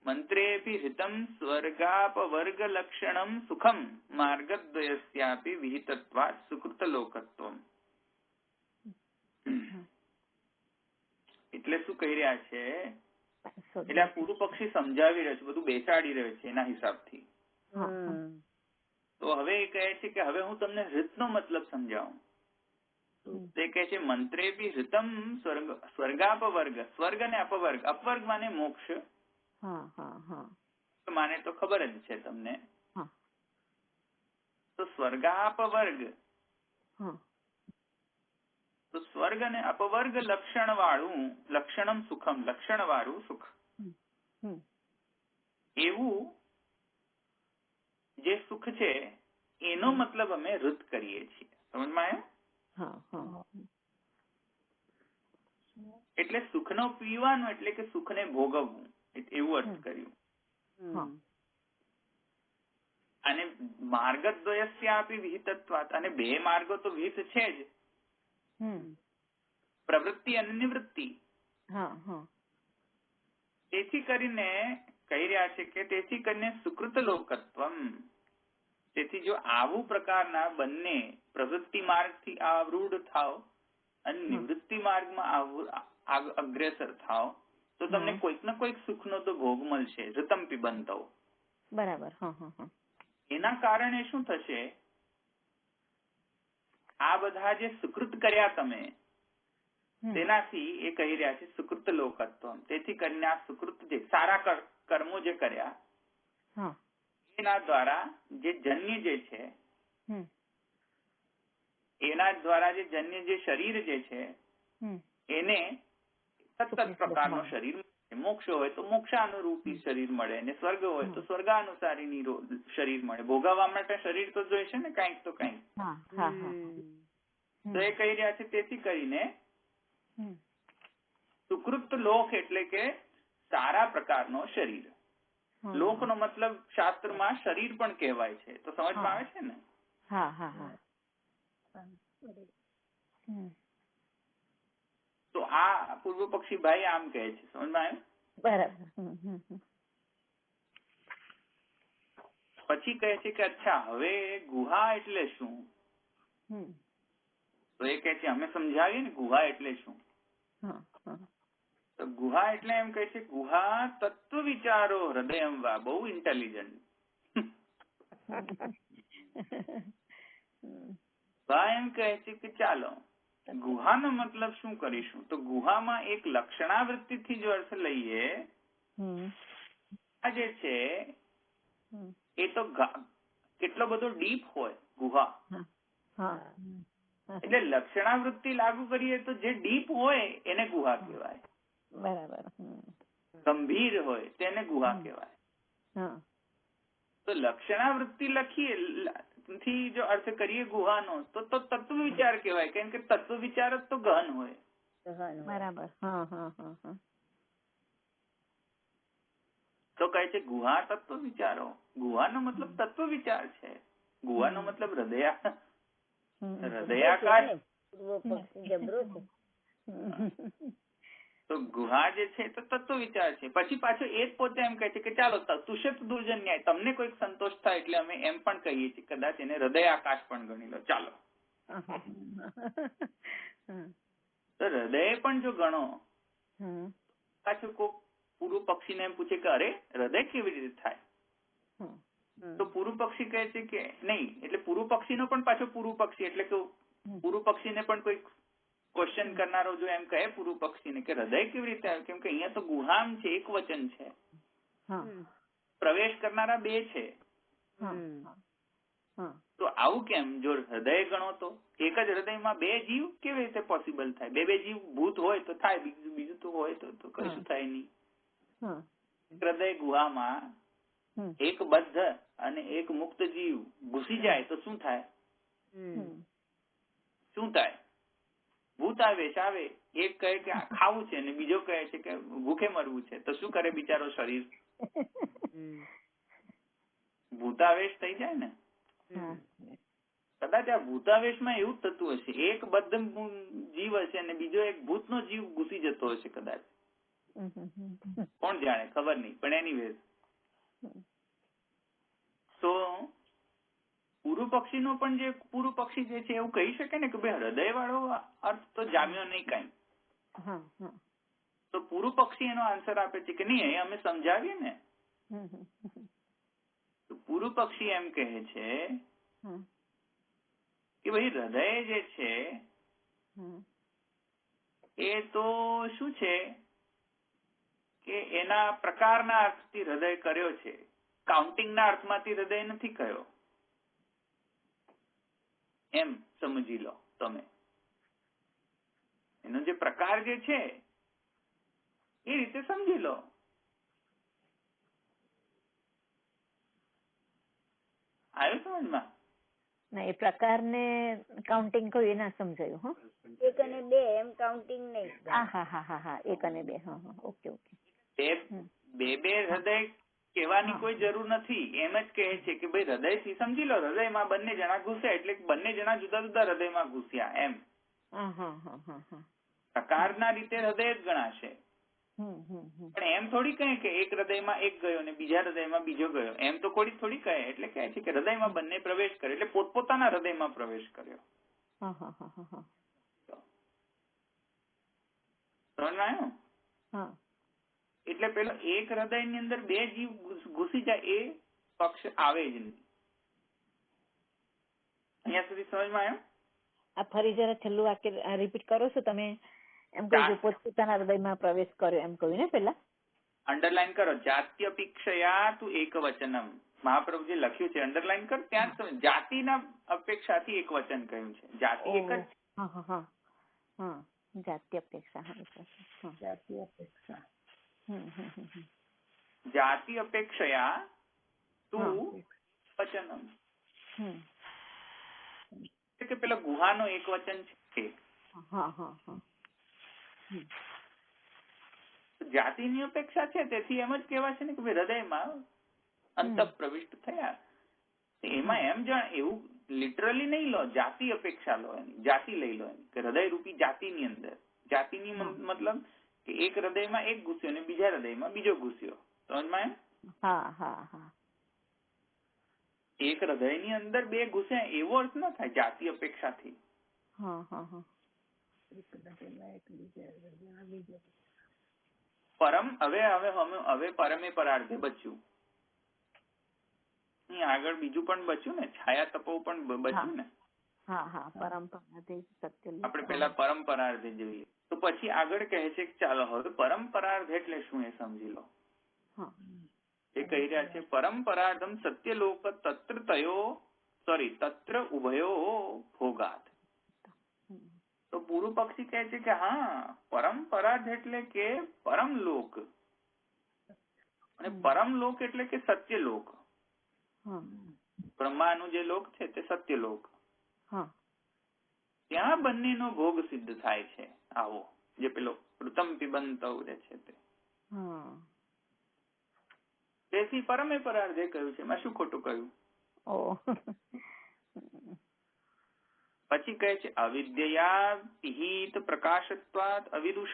મંત્રેપી હિતમ સ્વર્ગાપવર્ગ લક્ષણમ સુખમ માર્ગદ્વયસ્યાપી વિહિતત્વાत् સુકૃત લોકત્વમ. એટલે શું કહી રહ્યા છે એટલે આ પૂર્વ પક્ષી સમજાવી રહ્યો છે, બધું બેસાડી રહ્યો છે એના હિસાબથી. તો હવે એ કહે છે કે હવે હું તમને હૃતનો મતલબ સમજાવું. તે કહે છે મંત્રે બી હૃતમ સ્વર્ગાપવર્ગ, સ્વર્ગ અને અપવર્ગ. અપવર્ગ માને મોક્ષ, માને તો ખબર જ છે તમને. તો સ્વર્ગાપવર્ગ, તો સ્વર્ગ અને અપવર્ગ લક્ષણ વાળું, લક્ષણમ સુખમ, લક્ષણ વાળું સુખ, એવું જે સુખ છે એનો મતલબ અમે હૃત કરીએ છીએ. સમજમાં આવ્યું? એટલે સુખનો પીવાનું એટલે કે સુખને ભોગવવું, એવું અર્થ કર્યું. અને માર્ગદ્વયસ્યાપી વિહિતત્વાત, અને બે માર્ગો તો વિહિત છે જ, પ્રવૃત્તિ અને નિવૃત્તિ. તેથી કરીને કહી રહ્યા છે કે તેથી કરીને સુકૃત લોકત્વમ. તેથી જો આવું પ્રકારના બંને પ્રવૃત્તિ માર્ગથી આવૃઢ થાવ અને નિવૃત્તિ માર્ગમાં અગ્રેસર થાવ તો તમને કોઈક ને કોઈક સુખનો તો ભોગ મળશે. ઋતમ પિબંતો. બરાબર. એના કારણે શું થશે? આ બધા જે સુકૃત કર્યા તમે, તેનાથી એ કહી રહ્યા છે સુકૃત લોકત્વ. તેથી કરીને આ સુકૃત જે સારા કર્મો જે કર્યા એના દ્વારા જે જન્ય જે છે, એના દ્વારા જે જન્ય જે શરીર જે છે એને સતત પ્રકારનો શરીર, મોક્ષ હોય તો મોક્ષાનુરૂપી શરીર મળે, અને સ્વર્ગ હોય તો સ્વર્ગાનુસારી શરીર મળે. ભોગવવા માટે શરીર તો જોઈશે ને કંઈક તો કંઈક. તો એ કહી રહ્યા છે તેથી કરીને સુકૃત લોક એટલે કે સારા પ્રકારનો શરીર. લોકનો મતલબ શાસ્ત્રમાં શરીર પણ કહેવાય છે. તો સમજમાં આવે છે ને? તો આ પૂર્વ પક્ષી ભાઈ આમ કહે છે. સમજમાં આવ્યું? બરાબર. પછી કહે છે કે અચ્છા હવે ગુહા એટલે શું? તો એ કહે છે અમે સમજાવીએ ને ગુહા એટલે શું. તો ગુહા એટલે એમ કહે છે ગુહા તત્વ વિચારો હૃદયમ વા. બહુ ઇન્ટેલિજન્ટ. એમ કહે છે કે ચાલો ગુહાનો મતલબ શું કરીશું? તો ગુહામાં એક લક્ષણાવૃત્તિથી જો અર્થ લઈએ, આ જે છે એ તો કેટલો બધો ડીપ હોય ગુહા. એટલે લક્ષણાવૃત્તિ લાગુ કરીએ તો જે ડીપ હોય એને ગુહા કહેવાય. બરાબર. ગંભીર હોય તેને ગુહા કહેવાય. તો લક્ષણાવૃત્તિ લખીએ થી જો અર્થ કરીએ ગુહાનો તો તત્વ વિચાર કહેવાય, કેમ કે તત્વ વિચાર જ તો ગહન હોય. બરાબર. તો કહે છે ગુહા તત્વ વિચારો. ગુહાનો મતલબ તત્વ વિચાર છે. ગુહાનો મતલબ હૃદયાકાશ. તો ગુહા જે છે તો તત્વ વિચાર છે. પછી પાછો એ જ પોતે એમ કહે છે કે ચાલો તુષ્યત દુર્જન ન્યાય, તમને કોઈક સંતોષ થાય એટલે અમે એમ પણ કહીએ છીએ કદાચ એને હૃદયાકાશ પણ ગણી લો. ચાલો તો હૃદય પણ જો ગણો, પાછું કોઈક પૂર્વ પક્ષીને એમ પૂછે કે અરે હૃદય કેવી રીતે થાય? તો પૂર્વ પક્ષી કહે છે કે નહીં. એટલે પૂર્વ પક્ષીનો પણ પાછો પૂર્વ પક્ષી એટલે કે પૂર્વ પક્ષીને પણ કોઈ ક્વેશ્ચન કરનારો જો એમ કહે પૂર્વ પક્ષીને કે હૃદય કેવી રીતે આવે, કેમ કે અહીંયા તો ગુહામ છે, એક વચન છે, પ્રવેશ કરનારા બે છે. તો આવું કેમ? જો હૃદય ગણો તો એક જ હૃદયમાં બે જીવ કેવી રીતે પોસિબલ થાય? બે જીવ ભૂત હોય તો થાય, બીજું તો હોય તો કશું થાય નહીં. હૃદય ગુહામાં એક બદ્ધ અને એક મુક્ત જીવ ઘૂસી જાય તો શું થાય? શું થાય? ભૂતાવેશ આવે. એક કહે કે ખાવું છે અને બીજો કહે છે કે ભૂખે મરવું છે. તો શું કરે બિચારો શરીર? ભૂતાવેશ થઈ જાય ને. કદાચ આ ભૂતાવેશમાં એવું જ થતું હશે, એક બદ્ધ જીવ હશે અને બીજો એક ભૂતનો જીવ ઘૂસી જતો હશે કદાચ. કોણ જાણે, ખબર નહીં. પણ એનીવેઝ તો પૂર્વ પક્ષીનો પણ જે પૂર્વ પક્ષી જે છે એવું કહી શકે ને કે ભાઈ હૃદય વાળો અર્થ તો જામ્યો નહીં કઈ. તો પૂર્વ પક્ષી એનો આન્સર આપે છે કે નહીં, એ અમે સમજાવીએ ને. તો પૂર્વ પક્ષી એમ કહે છે કે ભાઈ હૃદય જે છે એ તો શું છે કે એના પ્રકારના અર્થથી હૃદય કર્યો છે, કાઉન્ટિંગના અર્થમાંથી હૃદય નથી કર્યો, એમ સમજી લો તમે. એનો જે પ્રકાર જે છે એ રીતે સમજી લો. આવ્યું સમજમાં? ના, એ પ્રકારને કાઉન્ટિંગ કહ્યું એ ના સમજાયું. હો, 1 અને 2 એમ કાઉન્ટિંગ નહીં. હા 1 અને 2. હા, ઓકે. બે હૃદય કહેવાની કોઈ જરૂર નથી. એમ જ કહે છે કે ભાઈ હૃદયથી સમજી લો, હૃદયમાં બંને જણા ઘૂસ્યા એટલે બંને જણા જુદા જુદા હૃદયમાં ઘૂસ્યા એમ. પ્રકારના રીતે હૃદય જ ગણાશે. પણ એમ થોડી કહે કે એક હૃદયમાં એક ગયો ને બીજા હૃદયમાં બીજો ગયો, એમ તો થોડી કહે. એટલે કહે છે કે હૃદયમાં બંને પ્રવેશ કરે, એટલે પોતપોતાના હૃદયમાં પ્રવેશ કર્યો. સમજાયું? એટલે પેલો એક હૃદયની અંદર 2 જીવ ઘૂસી જાય એ પક્ષ આવે જ નહીં. અહીંયા સુધી સમજમાં આવ્યું? આ ફરી જરા છેલ્લું વાક્ય રિપીટ કરો છો તમે? એમ કહ્યું પોતપોતાના હૃદયમાં પ્રવેશ કર્યો એમ કહ્યું ને પેલા? અંડરલાઈન કરો, જાત્યપેક્ષયા તું એકવચનમ. મહાપ્રભુજી લખ્યું છે, અંડરલાઈન કર. ત્યાં જાતિના અપેક્ષાથી એક વચન કહ્યું છે. જાતિ એક જ. જાતિ અપેક્ષા. જાતિ અપેક્ષયા તું વચનમ. કે પેલા ગુહાનો એક વચન છે. જાતિની અપેક્ષા છે, તેથી એમ જ કહેવાય છે ને કે હૃદયમાં અંતઃ પ્રવિષ્ટ થયા. એમાં એમ જાણ એવું લિટરલી નહીં લો, જાતિ અપેક્ષા લો, એની જાતિ લઈ લો એની કે હૃદય રૂપી જાતિની અંદર. જાતિની મતલબ કે એક હૃદયમાં એક ઘૂસ્યો ને બીજા હૃદયમાં બીજો ઘૂસ્યો. સમજમાં? એક હૃદયની અંદર 2 ઘૂસ્યા એવો અર્થ ન થાય જાતિ અપેક્ષાથી. પરમ હવે પરમે પરાર્ધે બચ્યું. આગળ બીજું પણ બચ્યું ને, છાયા તપો પણ બચ્યું ને. આપણે પેલા પરંપરાર્ધે જોઈએ. તો પછી આગળ કહે છે કે ચાલો હવે પરંપરાર્ધ એટલે શું એ સમજી લો. એ કહી રહ્યા છે પરંપરાર્ધમ સત્યલોક તત્ર ઉભયો ભોગાત. તો પૂર્વ પક્ષી કહે છે કે હા, પરંપરાર્ધ એટલે કે પરમલોક, અને પરમલોક એટલે કે સત્યલોક. બ્રહ્માનું જે લોક છે તે સત્યલોક. ત્યાં બંનેનો ભોગ સિદ્ધ થાય છે. આવો જે પેલો ઋતમ પિબંત છે તે. તેથી પરમે પરાર્ધે કહ્યું છે. એમાં શું ખોટું કહ્યું? પછી કહે છે અવિદ્યા પિહિત પ્રકાશત્વાત અવિદુષ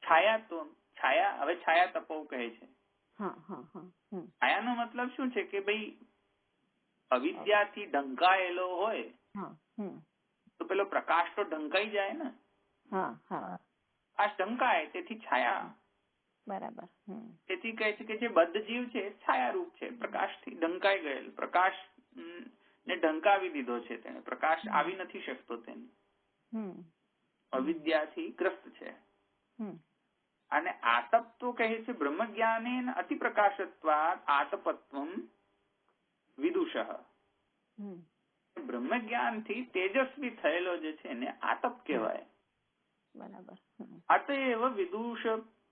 છાયા. હવે છાયા તપો કહે છે. છાયાનો મતલબ શું છે કે ભાઈ અવિદ્યાથી ઢંકાયેલો હોય તો પેલો પ્રકાશ તો ઢંકાઈ જાય ને. પ્રકાશ ઢંકાય તેથી છાયા. બરાબર. તેથી કહે છે કે જે બદ્ધ જીવ છે છાયા રૂપ છે, પ્રકાશથી ઢંકાઈ ગયેલ. પ્રકાશ ને ઢંકાવી દીધો છે તેને. પ્રકાશ આવી નથી શકતો તેને. અવિદ્યાથી ગ્રસ્ત છે. અને આતપ તો કહે છે બ્રહ્મ જ્ઞાને અતિ પ્રકાશત્વાત આતપત્વમ વિદુષ. બ્રહ્મ જ્ઞાનથી તેજસ્વી થયેલો જે છે એને આતપ કહેવાય. બરાબર. અતએવ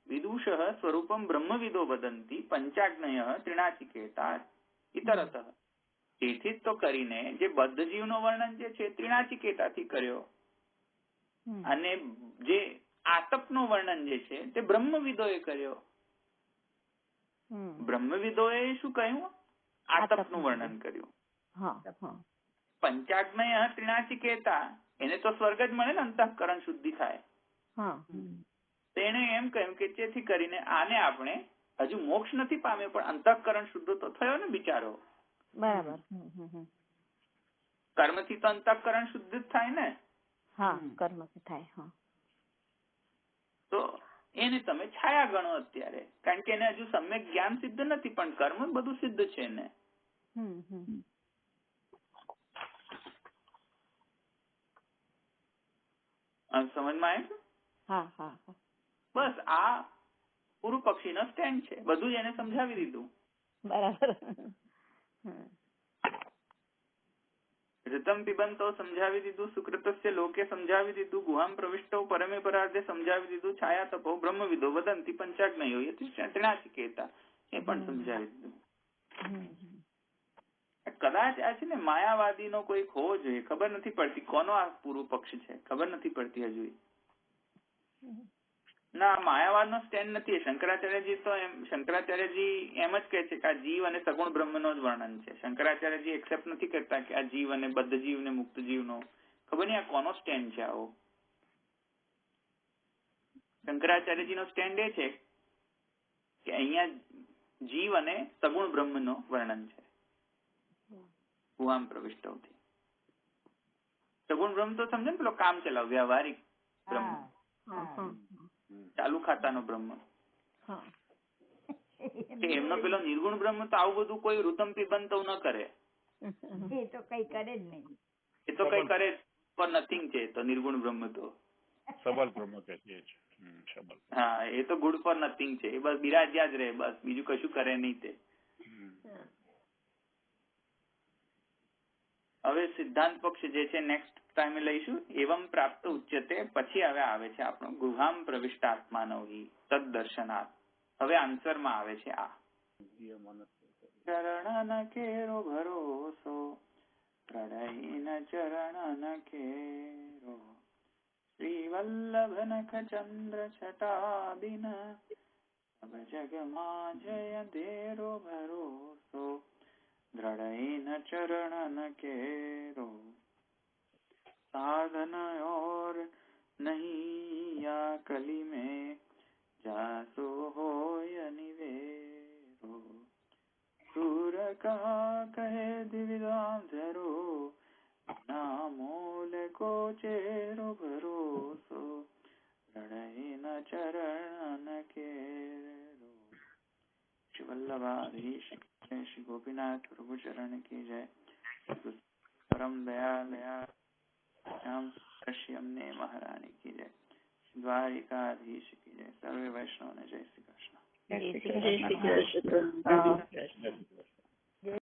વિદુષ સ્વરૂપમ બ્રહ્મવિદો વદંતી પંચાગ્નય ત્રિણાચિકેતા ઇતરતઃ. તેથી તો કરીને જે બદ્ધ જીવનો વર્ણન જે છે ત્રિણાચિકેતાથી કર્યો, અને જે આતપનો વર્ણન જે છે તે બ્રહ્મવિદોએ કર્યો. બ્રહ્મવિદોએ શું કહ્યું? આતપનું વર્ણન કર્યું. પંચાગ્નય ત્રિણાચિકેતા, એને તો સ્વર્ગ જ મળે ને, અંતઃકરણ શુદ્ધિ થાય. તેને એમ કહ્યું કે જેથી કરીને આને આપણે હજુ મોક્ષ નથી પામ્યો પણ અંતઃકરણ શુદ્ધ તો થયો ને બિચારો. બરાબર. કર્મથી તો અંતઃકરણ શુદ્ધ જ થાય ને. કર્મથી થાય. તો એને તમે છાયા ગણો અત્યારે, કારણ કે એને હજુ સમ્યક જ્ઞાન સિદ્ધ નથી, પણ કર્મ બધું સિદ્ધ છે એને. સમજમાં આવે? હા. બસ આ પૂર્વ પક્ષીનો સ્ટેન્ડ છે, બધું જ એને સમજાવી દીધું. બરાબર. ઋતમ પિબંતો સમજાવી દીધું, સુકૃતસ્ય લોકે સમજાવી દીધું, ગુહામ પ્રવિષ્ટો પરમે પરાર્ધે સમજાવી દીધું, છાયા તપો બ્રહ્મવિદો વદંતી પંચાગ્નયો ત્રિણાચિકેતા એ પણ સમજાવી દીધું. કદાચ આ છે ને માયાવાદીનો કોઈ હોવો જોઈએ, ખબર નથી પડતી કોનો આ પૂર્વ પક્ષ છે, ખબર નથી પડતી હજુ. ના, માયાવાદનો સ્ટેન્ડ નથી. શંકરાચાર્યજી એમ જ કહે છે કે આ જીવ અને સગુણ બ્રહ્મનો જ વર્ણન છે. શંકરાચાર્યજી એક્સેપ્ટ નથી કરતા કે આ જીવ અને બદ્ધ જીવ ને મુક્ત જીવનો. ખબર નહીં આ કોનો સ્ટેન્ડ છે આવો. શંકરાચાર્યજીનો સ્ટેન્ડ એ છે કે અહીંયા જીવ અને સગુણ બ્રહ્મનો વર્ણન છે. ગુહામ પ્રવિષ્ટોથી સગુણ બ્રહ્મ તો સમજે ને, પેલો કામ ચલાવ વ્યવહારિક બ્રહ્મ, ચાલુ ખાતાનો બ્રહ્મ. એમનો પેલો નિર્ગુણ બ્રહ્મ તો આવું બધું કોઈ ઋતમ પિબંતો ન કરે. એ તો કઈ કરે જ નહીં. એ તો કઈ કરે પર નથિંગ છે. તો નિર્ગુણ બ્રહ્મ તો સબલ બ્રહ્મ કે છે. હા, એ તો ગુડ ફોર નથિંગ છે. એ બસ બિરાજ્યા જ રહે, બસ બીજું કશું કરે નહીં તે. હવે સિદ્ધાંત પક્ષ જે છે નેક્સ્ટ ટાઈમે લઈશું. એવમ પ્રાપ્ત ઉચ્યતે, પછી હવે આવે છે આપણો ગુહામ પ્રવિષ્ટાત્માનો તદ્દર્શનાર્થ. હવે આન્સરમાં આવે છે આ ચરણ કેરો ભરોસો પ્રણયન ચરણ કેરો શ્રી વલ્લભ નખ ચંદ્ર છટાદિન અબ જગમાં જય દેરો ભરોસો દ્રઢયન ચરણ કેરો साधन और नहीं या कली में जासो होय निवेरो सूर का कहे दिविदाम धरो नामोल को चेरो भरोસો દ્રઢયન ચરણ કેરો. શ્રી વલ્લભાધીશ શ્રી ગોપીનાથ પ્રભુ ચરણ की जय. परम दयाल श्याम कश्यप ने महारानी की जय. द्वारिकाधीश की जय. सर्वे वैष्णव ने जय श्री कृष्ण. જય શ્રી કૃષ્ણ.